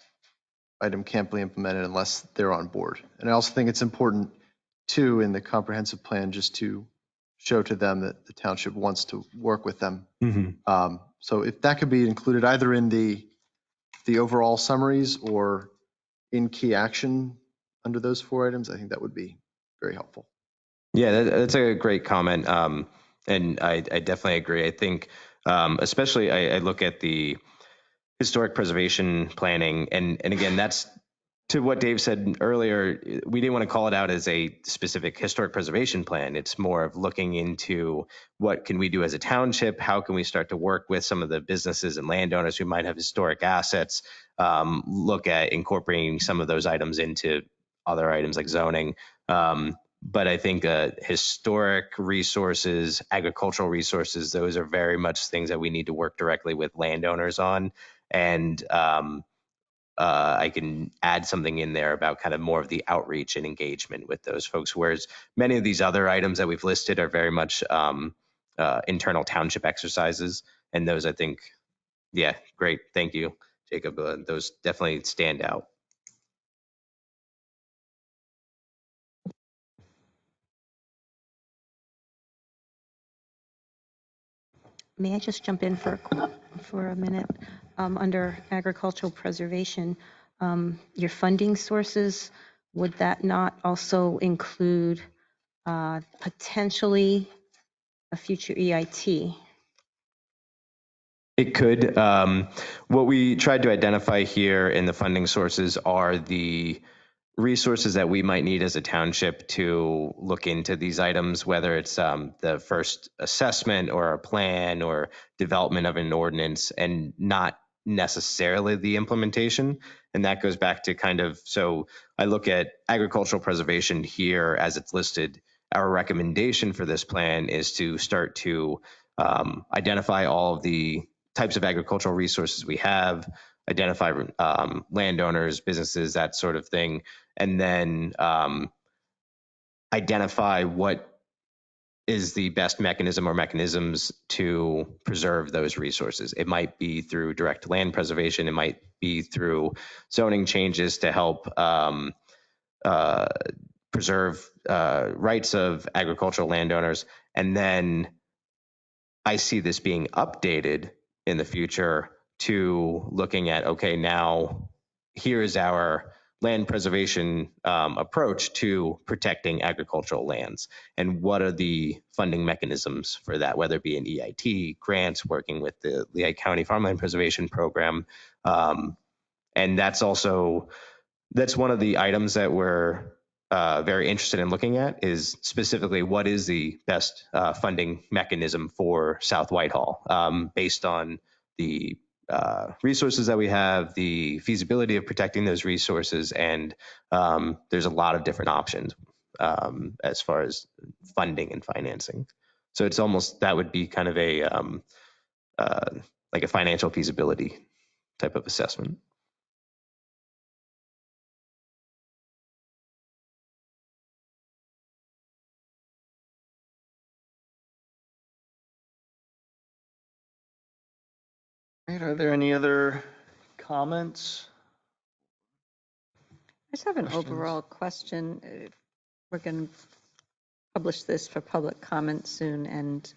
item can't be implemented unless they're on board. And I also think it's important too in the comprehensive plan just to show to them that the township wants to work with them. So if that could be included either in the overall summaries or in key action under those 4 items, I think that would be very helpful. Yeah, that's a great comment. And I definitely agree. I think, especially I look at the historic preservation planning, and again, that's to what Dave said earlier. We didn't want to call it out as a specific historic preservation plan. It's more of looking into what can we do as a township? How can we start to work with some of the businesses and landowners who might have historic assets? Look at incorporating some of those items into other items like zoning. But I think historic resources, agricultural resources, those are very much things that we need to work directly with landowners on. And I can add something in there about kind of more of the outreach and engagement with those folks, whereas many of these other items that we've listed are very much internal township exercises. And those, I think, yeah, great. Thank you, Jacob. Those definitely stand out. May I just jump in for a minute? Under agricultural preservation, your funding sources, would that not also include potentially a future EIT? It could. What we tried to identify here in the funding sources are the resources that we might need as a township to look into these items, whether it's the first assessment or a plan or development of an ordinance, and not necessarily the implementation. And that goes back to kind of, so I look at agricultural preservation here as it's listed. Our recommendation for this plan is to start to identify all of the types of agricultural resources we have, identify landowners, businesses, that sort of thing, and then identify what is the best mechanism or mechanisms to preserve those resources. It might be through direct land preservation. It might be through zoning changes to help preserve rights of agricultural landowners. And then I see this being updated in the future to looking at, okay, now here is our land preservation approach to protecting agricultural lands, and what are the funding mechanisms for that, whether it be an EIT, grants, working with the Lehigh County Farmland Preservation Program. And that's one of the items that we're very interested in looking at, is specifically what is the best funding mechanism for South Whitehall, based on the resources that we have, the feasibility of protecting those resources, and there's a lot of different options as far as funding and financing. So it's almost, that would be kind of a like a financial feasibility type of assessment. Right, are there any other comments? I just have an Questions? overall question. We're going to publish this for public comment soon, and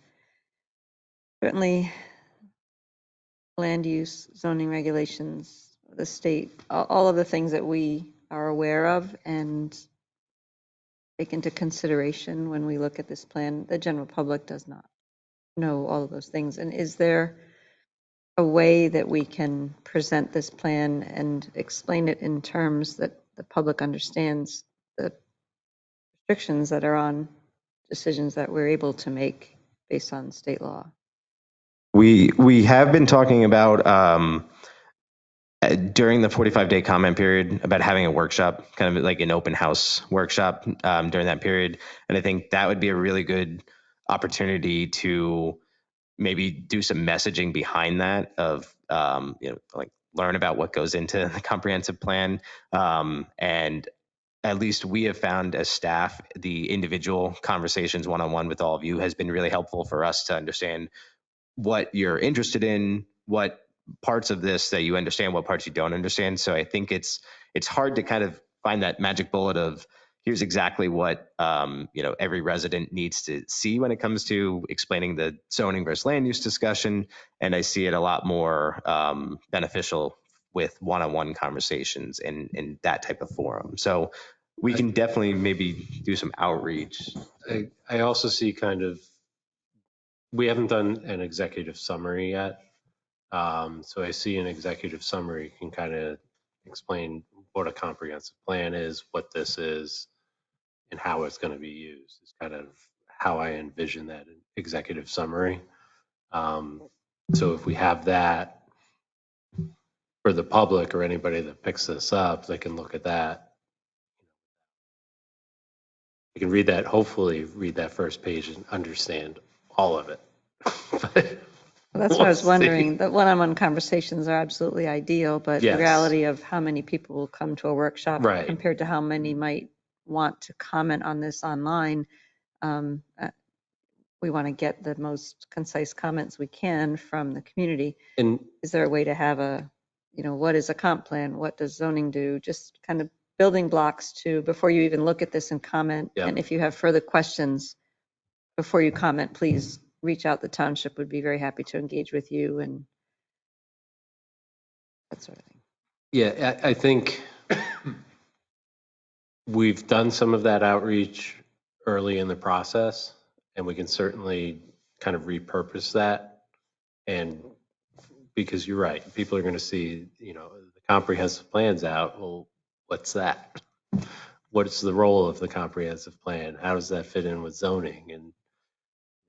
certainly land use, zoning regulations, the state, all of the things that we are aware of and take into consideration when we look at this plan. The general public does not know all of those things. And is there a way that we can present this plan and explain it in terms that the public understands the restrictions that are on decisions that we're able to make based on state law? We have been talking about during the 45-day comment period about having a workshop, kind of like an open house workshop during that period. And I think that would be a really good opportunity to maybe do some messaging behind that of, like learn about what goes into the comprehensive plan. And at least we have found as staff, the individual conversations one-on-one with all of you has been really helpful for us to understand what you're interested in, what parts of this that you understand, what parts you don't understand. So I think it's hard to kind of find that magic bullet of here's exactly what every resident needs to see when it comes to explaining the zoning versus land use discussion. And I see it a lot more beneficial with one-on-one conversations in that type of forum. So we can definitely maybe do some outreach. I also see kind of, we haven't done an executive summary yet. So I see an executive summary can kind of explain what a comprehensive plan is, what this is, and how it's going to be used. It's kind of how I envision that executive summary. So if we have that for the public or anybody that picks this up, they can look at that. You can read that, hopefully read that first page and understand all of it. Well, that's what I was wondering. The one-on-one conversations are absolutely ideal, but the Yes. reality of how many people will come to a workshop Right. compared to how many might want to comment on this online, we want to get the most concise comments we can from the community. And Is there a way to have what is a comp plan? What does zoning do? Just kind of building blocks to, before you even look at this and comment. Yep. And if you have further questions before you comment, please reach out. The township would be very happy to engage with you and that sort of thing. yeah, I think we've done some of that outreach early in the process, and we can certainly kind of repurpose that. And because you're right, people are going to see, the comprehensive plan's out. Well, what's that? What's the role of the comprehensive plan? How does that fit in with zoning? And,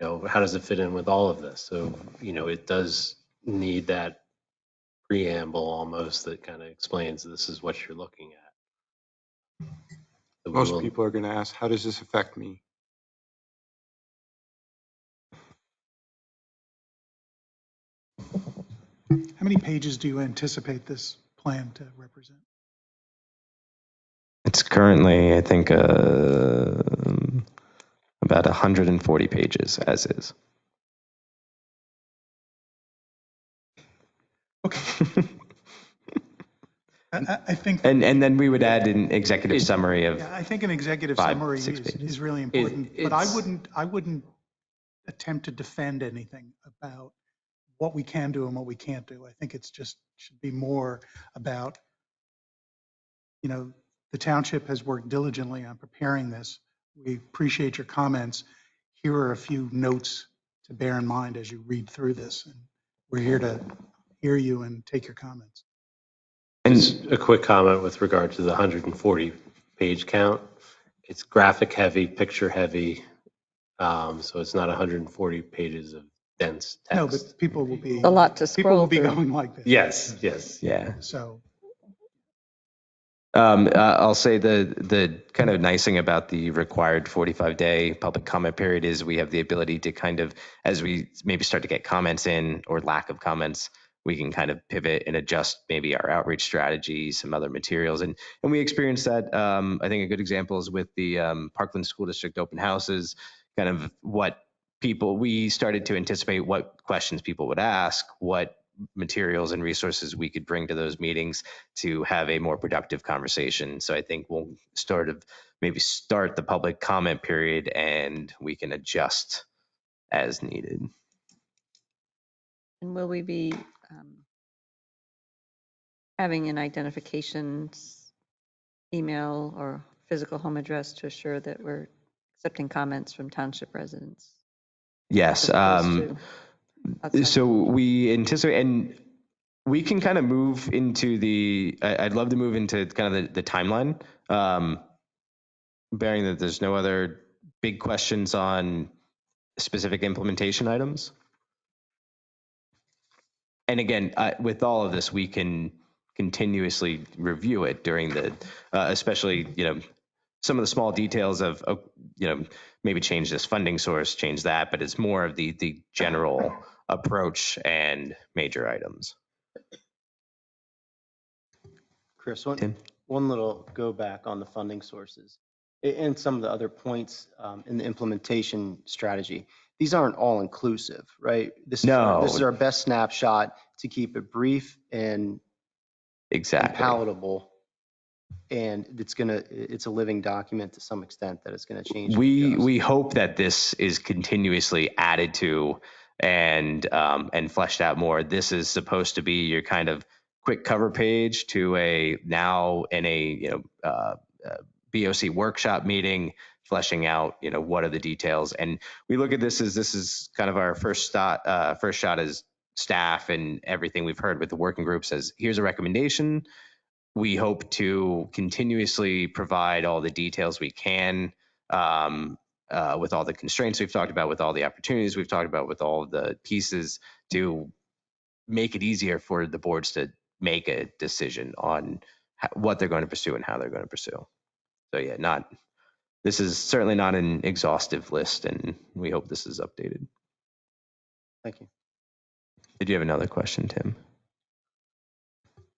how does it fit in with all of this? So, it does need that preamble almost that kind of explains this is what you're looking at. So Most people are going to ask, how does this affect me? How many pages do you anticipate this plan to represent? It's currently, I think, about 140 pages as is. Okay. I think. And then we would add an executive summary of. Yeah, I think an executive 5, summary 6 pages. is really important, but I wouldn't attempt to defend anything about what we can do and what we can't do. I think it's just should be more about, the township has worked diligently on preparing this. We appreciate your comments. Here are a few notes to bear in mind as you read through this. And we're here to hear you and take your comments. Just a quick comment with regard to the 140 page count. It's graphic heavy, picture heavy. So it's not 140 pages of dense text. No, but people will be. A lot to People will scroll be through. going like this. Yes. Yeah. So. I'll say the kind of nice thing about the required 45-day public comment period is we have the ability to kind of, as we maybe start to get comments in or lack of comments, we can kind of pivot and adjust maybe our outreach strategy, some other materials. And we experienced that. I think a good example is with the Parkland School District open houses, kind of we started to anticipate what questions people would ask, what materials and resources we could bring to those meetings to have a more productive conversation. So I think we'll start the public comment period and we can adjust as needed. And will we be having an identification email or physical home address to assure that we're accepting comments from township residents? Yes. outside? So we anticipate, and we can kind of move into I'd love to move into kind of the timeline, bearing that there's no other big questions on specific implementation items. And again, with all of this, we can continuously review it during especially, some of the small details of, maybe change this funding source, change that, but it's more of the general approach and major items. Chris, Tim? one little go back on the funding sources and some of the other points in the implementation strategy. These aren't all inclusive, right? This is our best snapshot to keep it brief and Exactly. palatable. And it's a living document to some extent that it's going to change. We hope that this is continuously added to and fleshed out more. This is supposed to be your kind of quick cover page to a BOC workshop meeting, fleshing out what are the details. And we look at this is kind of our first shot as staff, and everything we've heard with the working groups as here's a recommendation. We hope to continuously provide all the details we can, with all the constraints we've talked about, with all the opportunities we've talked about, with all the pieces, to make it easier for the boards to make a decision on what they're going to pursue and how they're going to pursue. So yeah, this is certainly not an exhaustive list, and we hope this is updated. Thank you. Did you have another question, Tim?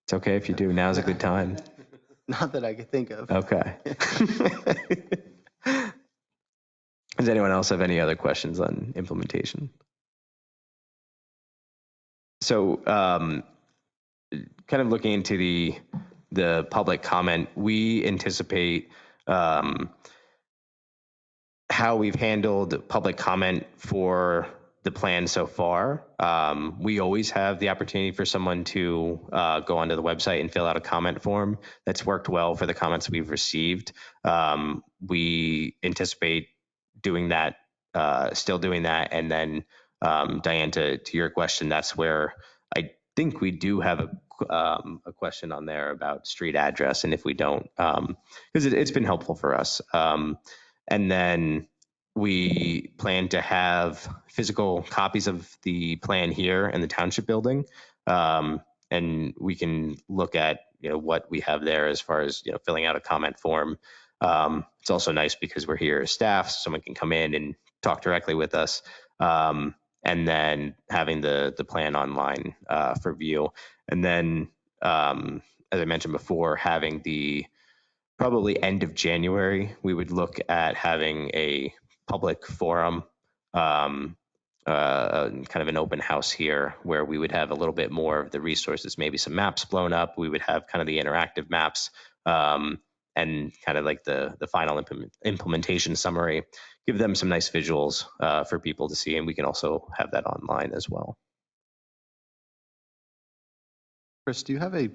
It's okay if you do. Now's a good time. Not that I could think of. Okay. Does anyone else have any other questions on implementation? So, kind of looking into the public comment, we anticipate how we've handled public comment for the plan so far. We always have the opportunity for someone to go onto the website and fill out a comment form. That's worked well for the comments we've received. We anticipate doing that, still doing that. And then, Diane, to your question, that's where I think we do have a question on there about street address. And if we don't, because it's been helpful for us. And then we plan to have physical copies of the plan here in the Township building. And we can look at, what we have there as far as, filling out a comment form. It's also nice because we're here as staff, so someone can come in and talk directly with us. And then having the plan online for view. And then, as I mentioned before, having probably end of January, we would look at having a public forum, kind of an open house here, where we would have a little bit more of the resources, maybe some maps blown up. We would have kind of the interactive maps, and kind of like the final implementation summary, give them some nice visuals for people to see. And we can also have that online as well. Chris, do you have the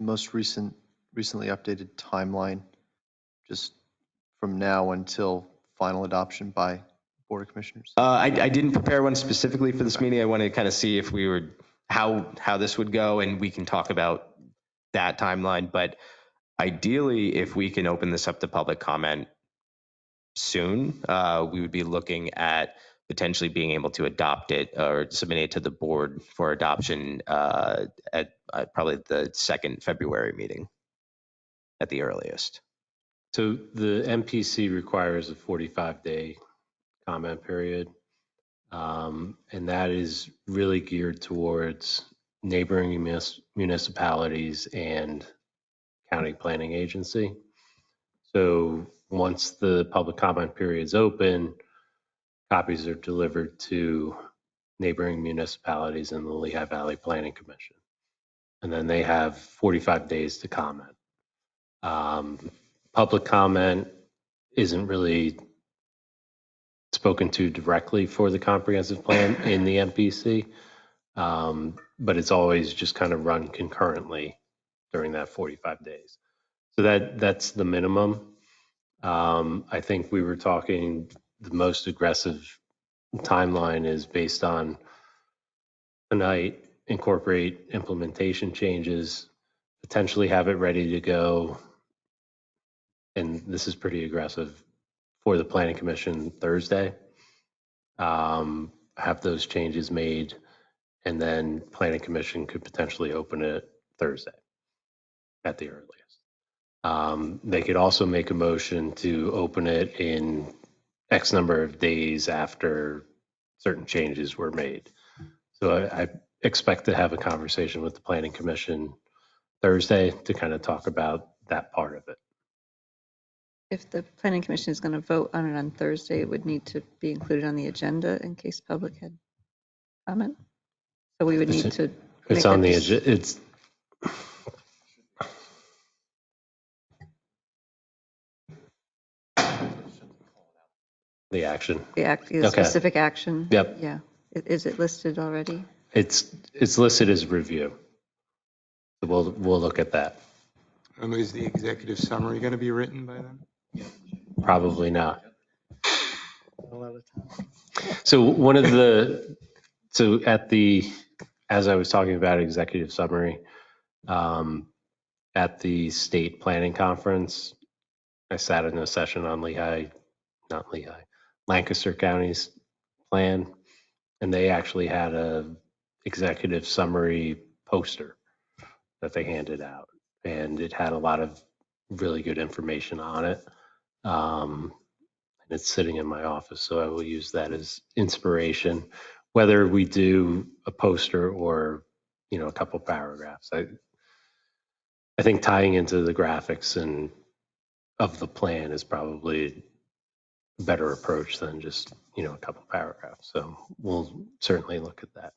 most recently updated timeline, just from now until final adoption by Board of Commissioners? I didn't prepare one specifically for this meeting. I wanted to kind of see if we were how this would go, and we can talk about that timeline. But ideally, if we can open this up to public comment soon, we would be looking at potentially being able to adopt it or submit it to the board for adoption at probably the second February meeting at the earliest. So the MPC requires a 45-day comment period. And that is really geared towards neighboring municipalities and county planning agency. So once the public comment period is open, copies are delivered to neighboring municipalities and the Lehigh Valley Planning Commission. And then they have 45 days to comment. Public comment isn't really spoken to directly for the comprehensive plan in the MPC, but it's always just kind of run concurrently during that 45 days. So that's the minimum. I think we were talking the most aggressive timeline is based on tonight, incorporate implementation changes, potentially have it ready to go. And this is pretty aggressive for the planning commission Thursday. Have those changes made, and then planning commission could potentially open it Thursday at the earliest. They could also make a motion to open it in X number of days after certain changes were made. So I expect to have a conversation with the planning commission Thursday to kind of talk about that part of it. If the planning commission is going to vote on it on Thursday, it would need to be included on the agenda in case public had comment. So we would need to. It's on the agenda. It's the action. The specific action. Yep. Yeah. Is it listed already? It's listed as review. So we'll look at that. Is the executive summary going to be written by then? Probably not. A lot of time. So as I was talking about executive summary, at the state planning conference, I sat in a session on Lancaster County's plan, and they actually had a executive summary poster that they handed out, and it had a lot of really good information on it. And it's sitting in my office, so I will use that as inspiration, whether we do a poster or, a couple paragraphs. I think tying into the graphics and of the plan is probably a better approach than just, a couple paragraphs. So we'll certainly look at that.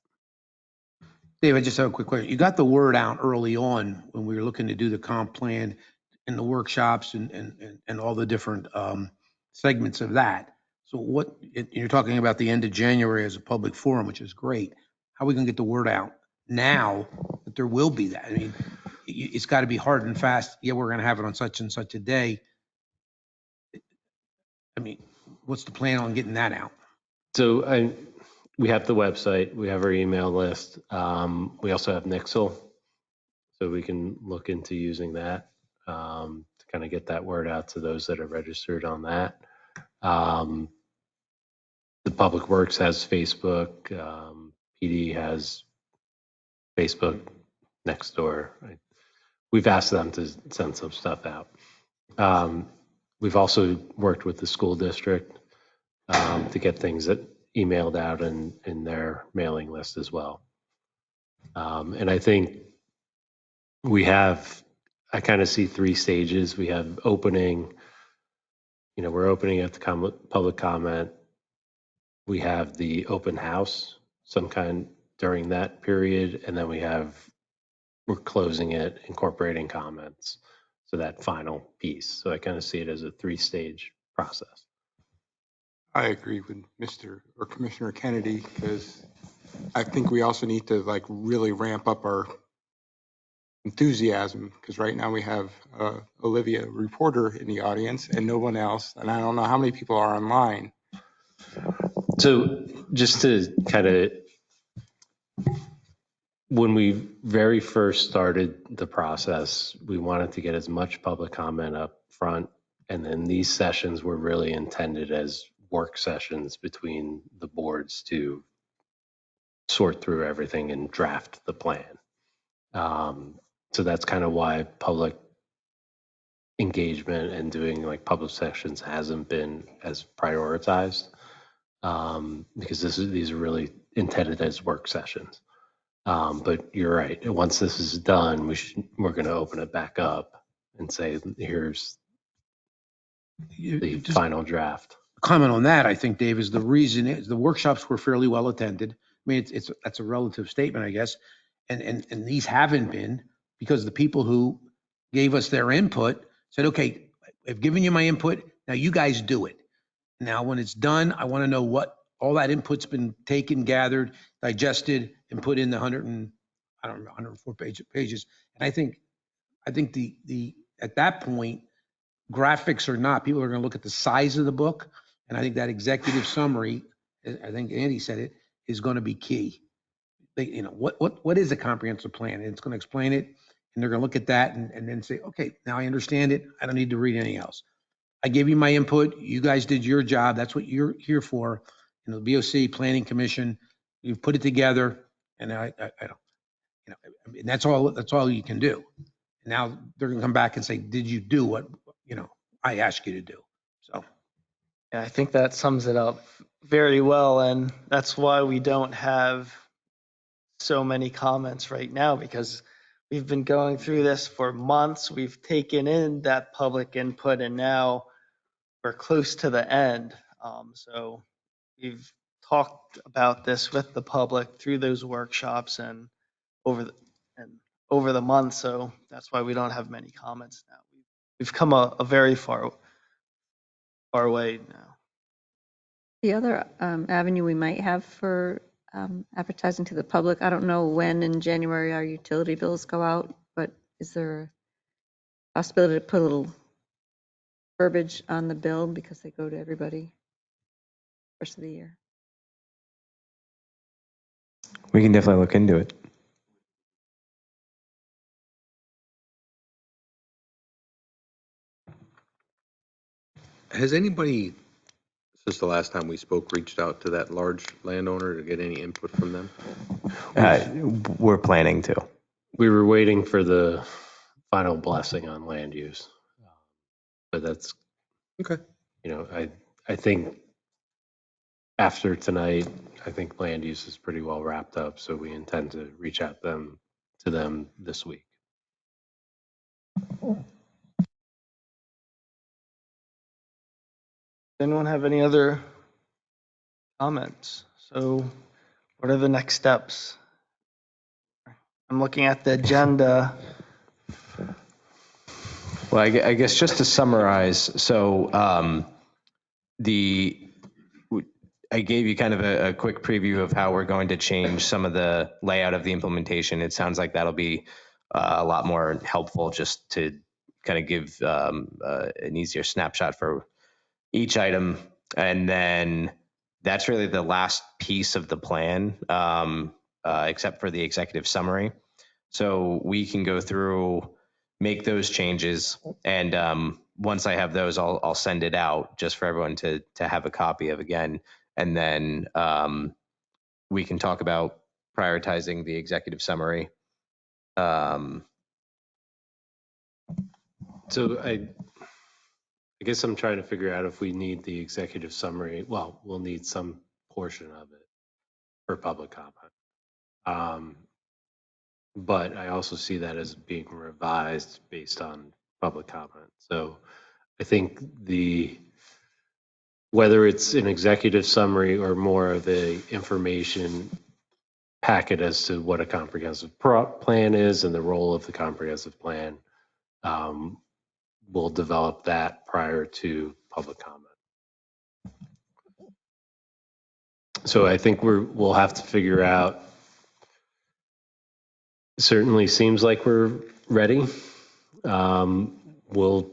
Dave, I just have a quick question. You got the word out early on when we were looking to do the comp plan and the workshops and all the different segments of that. So you're talking about the end of January as a public forum, which is great. How are we going to get the word out now that there will be that? I mean, it's got to be hard and fast. Yeah, we're going to have it on such and such a day. I mean, what's the plan on getting that out? So we have the website, we have our email list. We also have Nixle, so we can look into using that to kind of get that word out to those that are registered on that. The Public Works has Facebook, PD has Facebook next door. We've asked them to send some stuff out. We've also worked with the school district to get things that emailed out in their mailing list as well. And I think I kind of see 3 stages. We have opening, we're opening at the public comment. We have the open house, some kind during that period. And then we're closing it, incorporating comments. So that final piece. So I kind of see it as a 3-stage process. I agree with Commissioner Kennedy, because I think we also need to really ramp up our enthusiasm, because right now we have Olivia, a reporter, in the audience and no one else. And I don't know how many people are online. So just to kind of, when we very first started the process, we wanted to get as much public comment up front. And then these sessions were really intended as work sessions between the boards to sort through everything and draft the plan. So that's kind of why public engagement and doing public sessions hasn't been as prioritized, because these are really intended as work sessions. But you're right. Once this is done, we're going to open it back up and say, here's the final draft. Comment on that, I think, Dave, is the reason is the workshops were fairly well attended. I mean, that's a relative statement, I guess. And these haven't been, because the people who gave us their input said, okay, I've given you my input. Now you guys do it. Now, when it's done, I want to know what all that input's been taken, gathered, digested, and put in the 104 pages. And I think the at that point, graphics or not, people are going to look at the size of the book. And I think that executive summary I think Andy said it, is going to be key. What is a comprehensive plan? And it's going to explain it, and they're going to look at that and then say, okay, now I understand it. I don't need to read anything else. I gave you my input. You guys did your job. That's what you're here for. The BOC Planning Commission, you've put it together, and I don't, and that's all you can do. Now they're going to come back and say, did you do what, I asked you to do? So. Yeah, I think that sums it up very well, and that's why we don't have so many comments right now, because we've been going through this for months. We've taken in that public input, and now we're close to the end. So we've talked about this with the public through those workshops and over the month. So that's why we don't have many comments now. We've come a very far way now. The other avenue we might have for advertising to the public, I don't know when in January our utility bills go out, but is there a possibility to put a little verbiage on the bill because they go to everybody first of the year? We can definitely look into it. Has anybody, since the last time we spoke, reached out to that large landowner to get any input from them? We're planning to. We were waiting for the final blessing on land use. But that's, Okay. I think after tonight, I think land use is pretty well wrapped up. So we intend to reach out to them this week. Does anyone have any other comments? So what are the next steps? I'm looking at the agenda. Well, I guess just to summarize, so I gave you kind of a quick preview of how we're going to change some of the layout of the implementation. It sounds like that'll be a lot more helpful just to kind of give an easier snapshot for each item. And then that's really the last piece of the plan, except for the executive summary. So we can go through, make those changes, and once I have those, I'll send it out just for everyone to have a copy of again. And then we can talk about prioritizing the executive summary. So I guess I'm trying to figure out if we need the executive summary. Well, we'll need some portion of it for public comment. But I also see that as being revised based on public comment. So I think whether it's an executive summary or more of a information packet as to what a comprehensive plan is and the role of the comprehensive plan, we'll develop that prior to public comment. So I think we'll have to figure out. Certainly seems like we're ready. We'll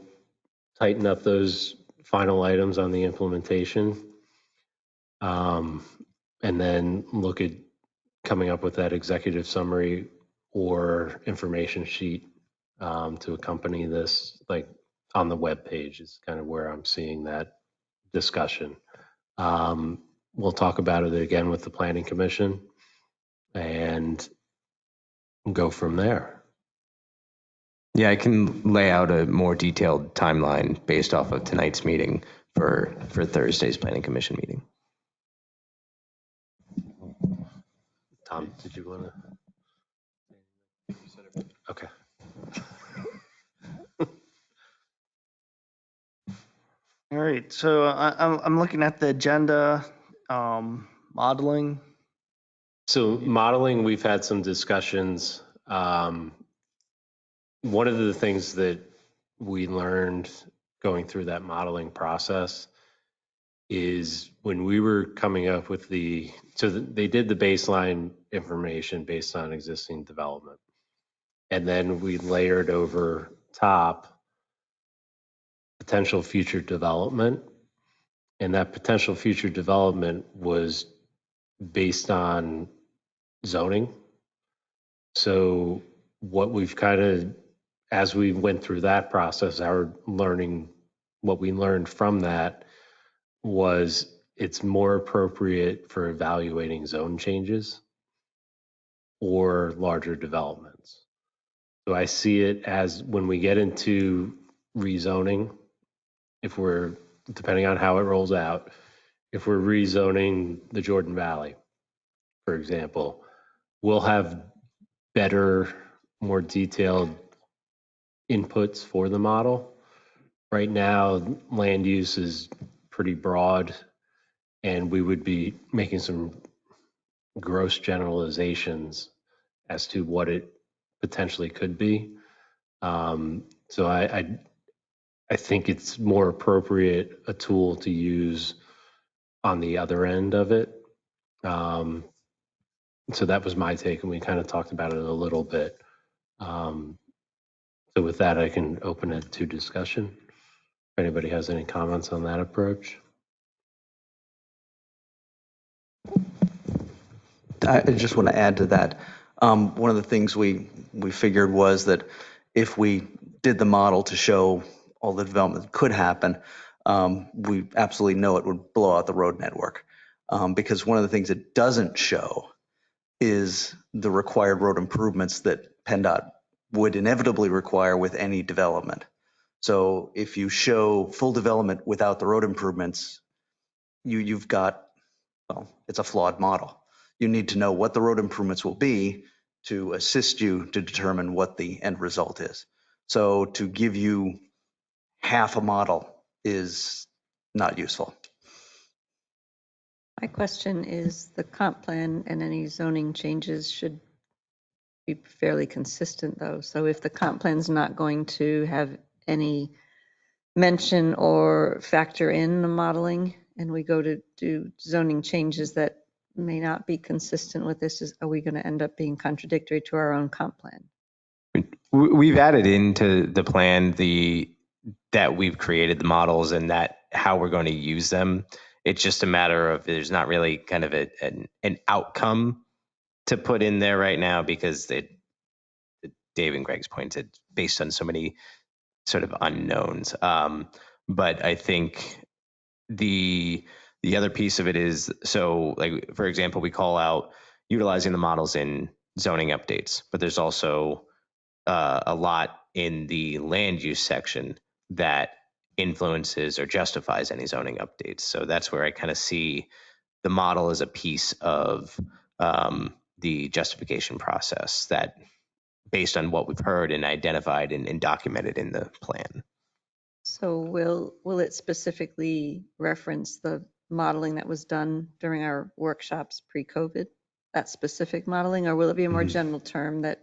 tighten up those final items on the implementation, and then look at coming up with that executive summary or information sheet to accompany this, like on the web page is kind of where I'm seeing that discussion. We'll talk about it again with the Planning Commission and go from there. Yeah, I can lay out a more detailed timeline based off of tonight's meeting for Thursday's Planning Commission meeting. Tom, did you want to? Okay. All right, so I'm looking at the agenda, modeling. So modeling, we've had some discussions. One of the things that we learned going through that modeling process is when we were coming up with they did the baseline information based on existing development. And then we layered over top potential future development. And that potential future development was based on zoning. So what we've kind of, as we went through that process, what we learned from that was it's more appropriate for evaluating zone changes or larger developments. So I see it as when we get into rezoning, depending on how it rolls out, if we're rezoning the Jordan Valley, for example, we'll have better, more detailed inputs for the model. Right now, land use is pretty broad, and we would be making some gross generalizations as to what it potentially could be. So I think it's more appropriate a tool to use on the other end of it. So that was my take, and we kind of talked about it a little bit. So with that, I can open it to discussion. If anybody has any comments on that approach. I just want to add to that. One of the things we figured was that if we did the model to show all the development that could happen, we absolutely know it would blow out the road network. Because one of the things it doesn't show is the required road improvements that PennDOT would inevitably require with any development. So if you show full development without the road improvements, you've got, well, it's a flawed model. You need to know what the road improvements will be to assist you to determine what the end result is. So to give you half a model is not useful. My question is the comp plan and any zoning changes should be fairly consistent though. So if the comp plan's not going to have any mention or factor in the modeling and we go to do zoning changes that may not be consistent with this, are we going to end up being contradictory to our own comp plan? We've added into the plan that we've created the models and that how we're going to use them. It's just a matter of there's not really kind of an outcome to put in there right now because Dave and Greg's points, it's based on so many sort of unknowns. But I think the other piece of it is, so like, for example, we call out utilizing the models in zoning updates, but there's also a lot in the land use section that influences or justifies any zoning updates. So that's where I kind of see the model as a piece of the justification process that based on what we've heard and identified and documented in the plan. So will it specifically reference the modeling that was done during our workshops pre-COVID, that specific modeling, or will it be a more general term that?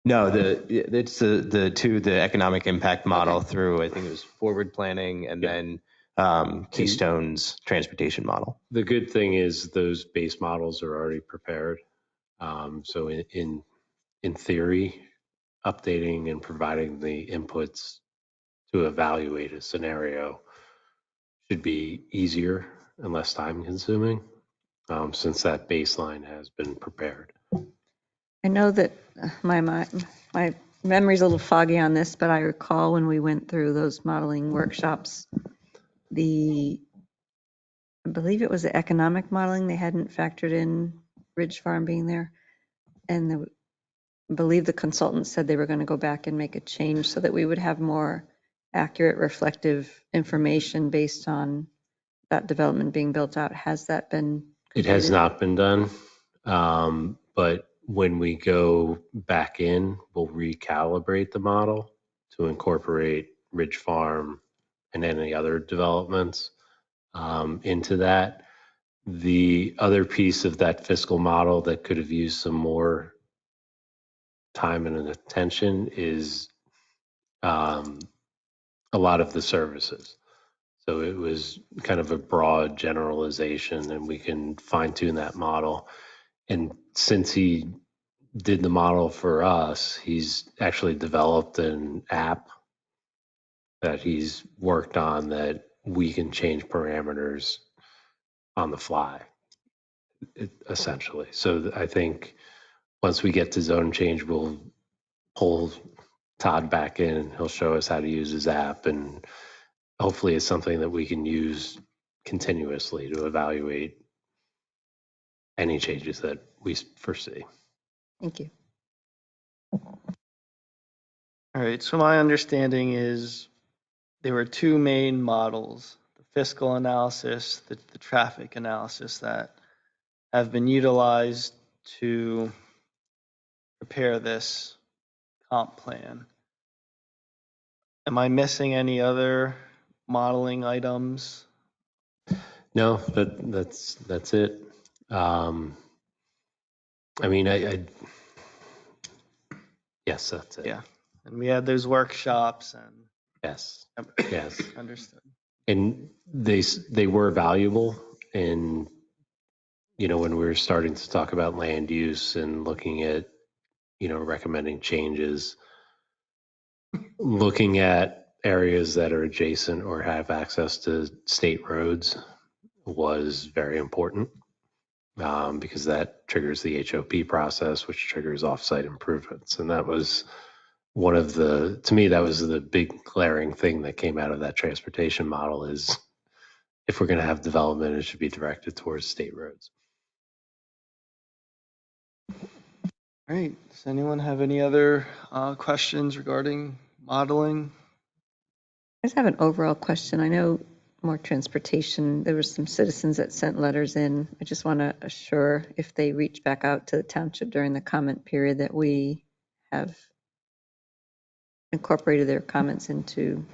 No, it's the economic impact model through, I think it was forward planning and then Keystone's transportation model. The good thing is those base models are already prepared. So in theory, updating and providing the inputs to evaluate a scenario should be easier and less time consuming since that baseline has been prepared. I know that my memory's a little foggy on this, but I recall when we went through those modeling workshops, I believe it was the economic modeling, they hadn't factored in Ridge Farm being there. And I believe the consultant said they were going to go back and make a change so that we would have more accurate, reflective information based on that development being built out. Has that been completed? It has not been done, but when we go back in, we'll recalibrate the model to incorporate Ridge Farm and any other developments into that. The other piece of that fiscal model that could have used some more time and attention is a lot of the services. So it was kind of a broad generalization, and we can fine tune that model. And since he did the model for us, he's actually developed an app that he's worked on that we can change parameters on the fly, essentially. So I think once we get to zone change, we'll pull Todd back in and he'll show us how to use his app, and hopefully it's something that we can use continuously to evaluate any changes that we foresee. Thank you. All right, so my understanding is there were two main models, the fiscal analysis, the traffic analysis, that have been utilized to prepare this comp plan. Am I missing any other modeling items? No, that's it. I mean, yes, that's it. Yeah, and we had those workshops and. Yes. Yep. Yes. Understood. And they were valuable. And, when we were starting to talk about land use and looking at, recommending changes, looking at areas that are adjacent or have access to state roads was very important, because that triggers the HOP process, which triggers offsite improvements. And that was to me, that was the big glaring thing that came out of that transportation model is if we're going to have development, it should be directed towards state roads. All right, does anyone have any other questions regarding modeling? I just have an overall question. I know more transportation, there were some citizens that sent letters in. I just want to assure if they reach back out to the township during the comment period that we have incorporated their comments into.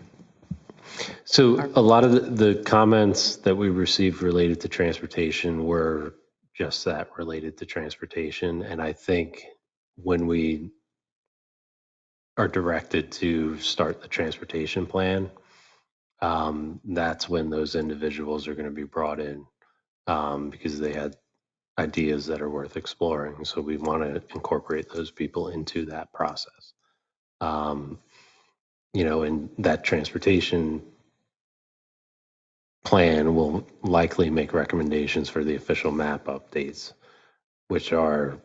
So a lot of the comments that we received related to transportation were just that, related to transportation. And I think when we are directed to start the transportation plan, that's when those individuals are going to be brought in, because they had ideas that are worth exploring. So we want to incorporate those people into that process. And that transportation plan will likely make recommendations for the official map updates, which are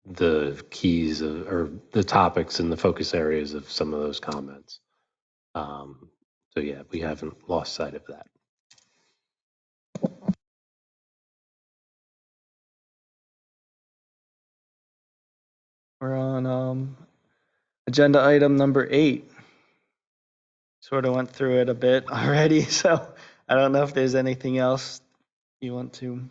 the keys or the topics and the focus areas of some of those comments. So yeah, we haven't lost sight of that. We're on agenda item number 8. Sort of went through it a bit already, so I don't know if there's anything else you want to.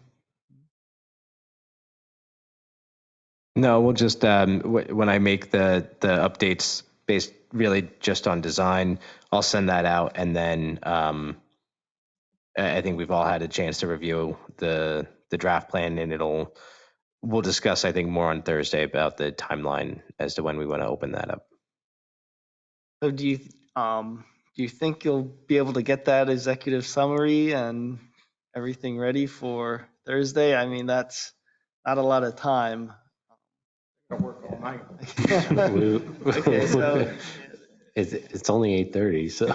No, we'll just, when I make the updates based really just on design, I'll send that out. And then I think we've all had a chance to review the draft plan, and we'll discuss, I think, more on Thursday about the timeline as to when we want to open that up. So do you think you'll be able to get that executive summary and everything ready for Thursday? I mean, that's not a lot of time. I work all night. Okay, so It's only 8:30, so.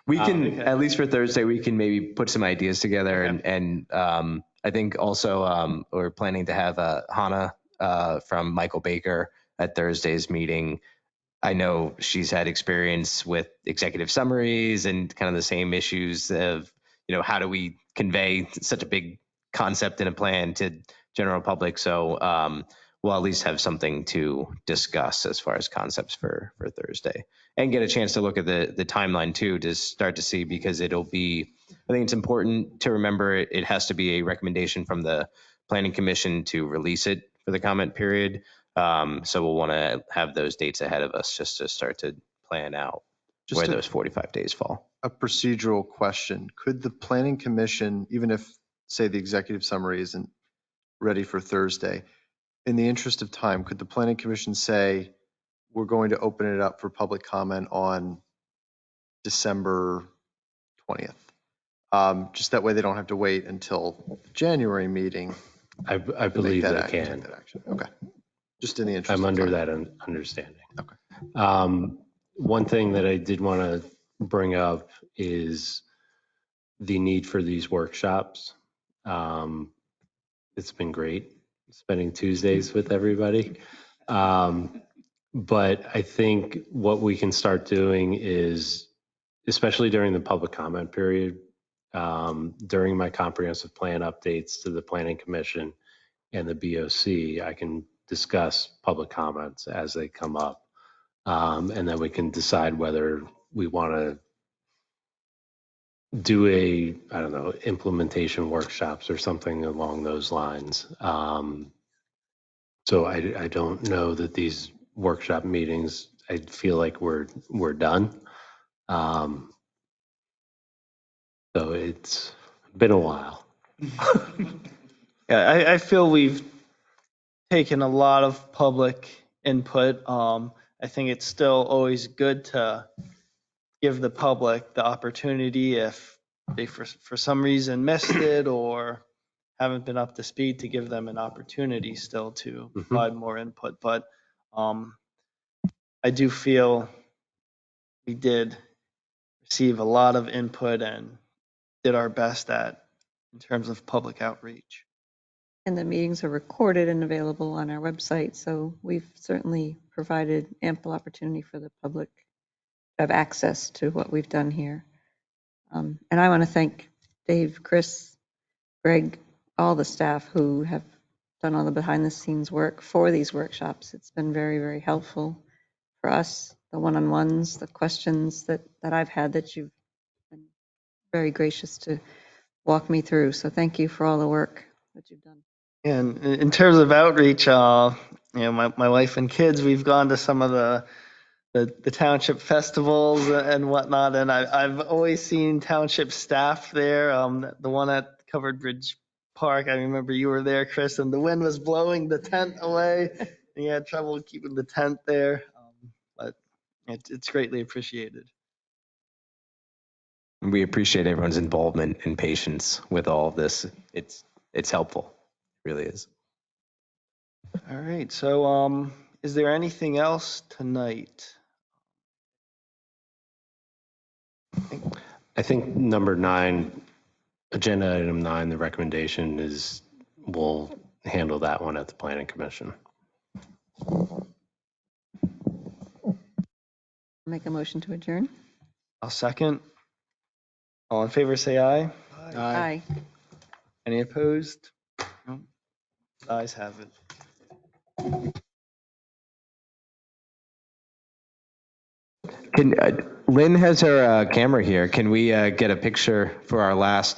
We can, okay. at least for Thursday, we can maybe put some ideas together. Okay. And I think also we're planning to have Hannah from Michael Baker at Thursday's meeting. I know she's had experience with executive summaries and kind of the same issues of, how do we convey such a big concept in a plan to general public. So we'll at least have something to discuss as far as concepts for Thursday, and get a chance to look at the timeline too, to start to see, because I think it's important to remember it has to be a recommendation from the Planning Commission to release it for the comment period. So we'll want to have those dates ahead of us just to start to plan out where those 45 days fall. A procedural question. Could the Planning Commission, even if, say, the executive summary isn't ready for Thursday, in the interest of time, could the Planning Commission say, we're going to open it up for public comment on December 20th? Just that way they don't have to wait until the January meeting. I believe they can. Okay. Just in the interest I'm of under time. that understanding. Okay. One thing that I did want to bring up is the need for these workshops. It's been great spending Tuesdays with everybody. But I think what we can start doing is, especially during the public comment period, during my comprehensive plan updates to the Planning Commission and the BOC, I can discuss public comments as they come up. And then we can decide whether we want to do I don't know, implementation workshops or something along those lines. So I don't know that these workshop meetings, I feel like we're done. So it's been a while. Yeah, I feel we've taken a lot of public input. I think it's still always good to give the public the opportunity if they for some reason missed it or haven't been up to speed, to give them an opportunity still to provide more input. But I do feel we did receive a lot of input and did our best in terms of public outreach. And the meetings are recorded and available on our website, so we've certainly provided ample opportunity for the public to have access to what we've done here. And I want to thank Dave, Chris, Greg, all the staff who have done all the behind-the-scenes work for these workshops. It's been very, very helpful for us, the one-on-ones, the questions that I've had that you've been very gracious to walk me through. So thank you for all the work that you've done. And in terms of outreach, my wife and kids, we've gone to some of the township festivals and whatnot, and I've always seen township staff there. The one at Covered Bridge Park, I remember you were there, Chris, and the wind was blowing the tent away, and you had trouble keeping the tent there. But it's greatly appreciated. We appreciate everyone's involvement and patience with all of this. It's helpful. It really is. All right. So, is there anything else tonight? I think number 9, agenda item 9, the recommendation is we'll handle that one at the Planning Commission. Make a motion to adjourn. I'll second. All in favor, say aye. Aye. Any opposed? No. Ayes have it. Lynn has her camera here. Can we get a picture for our last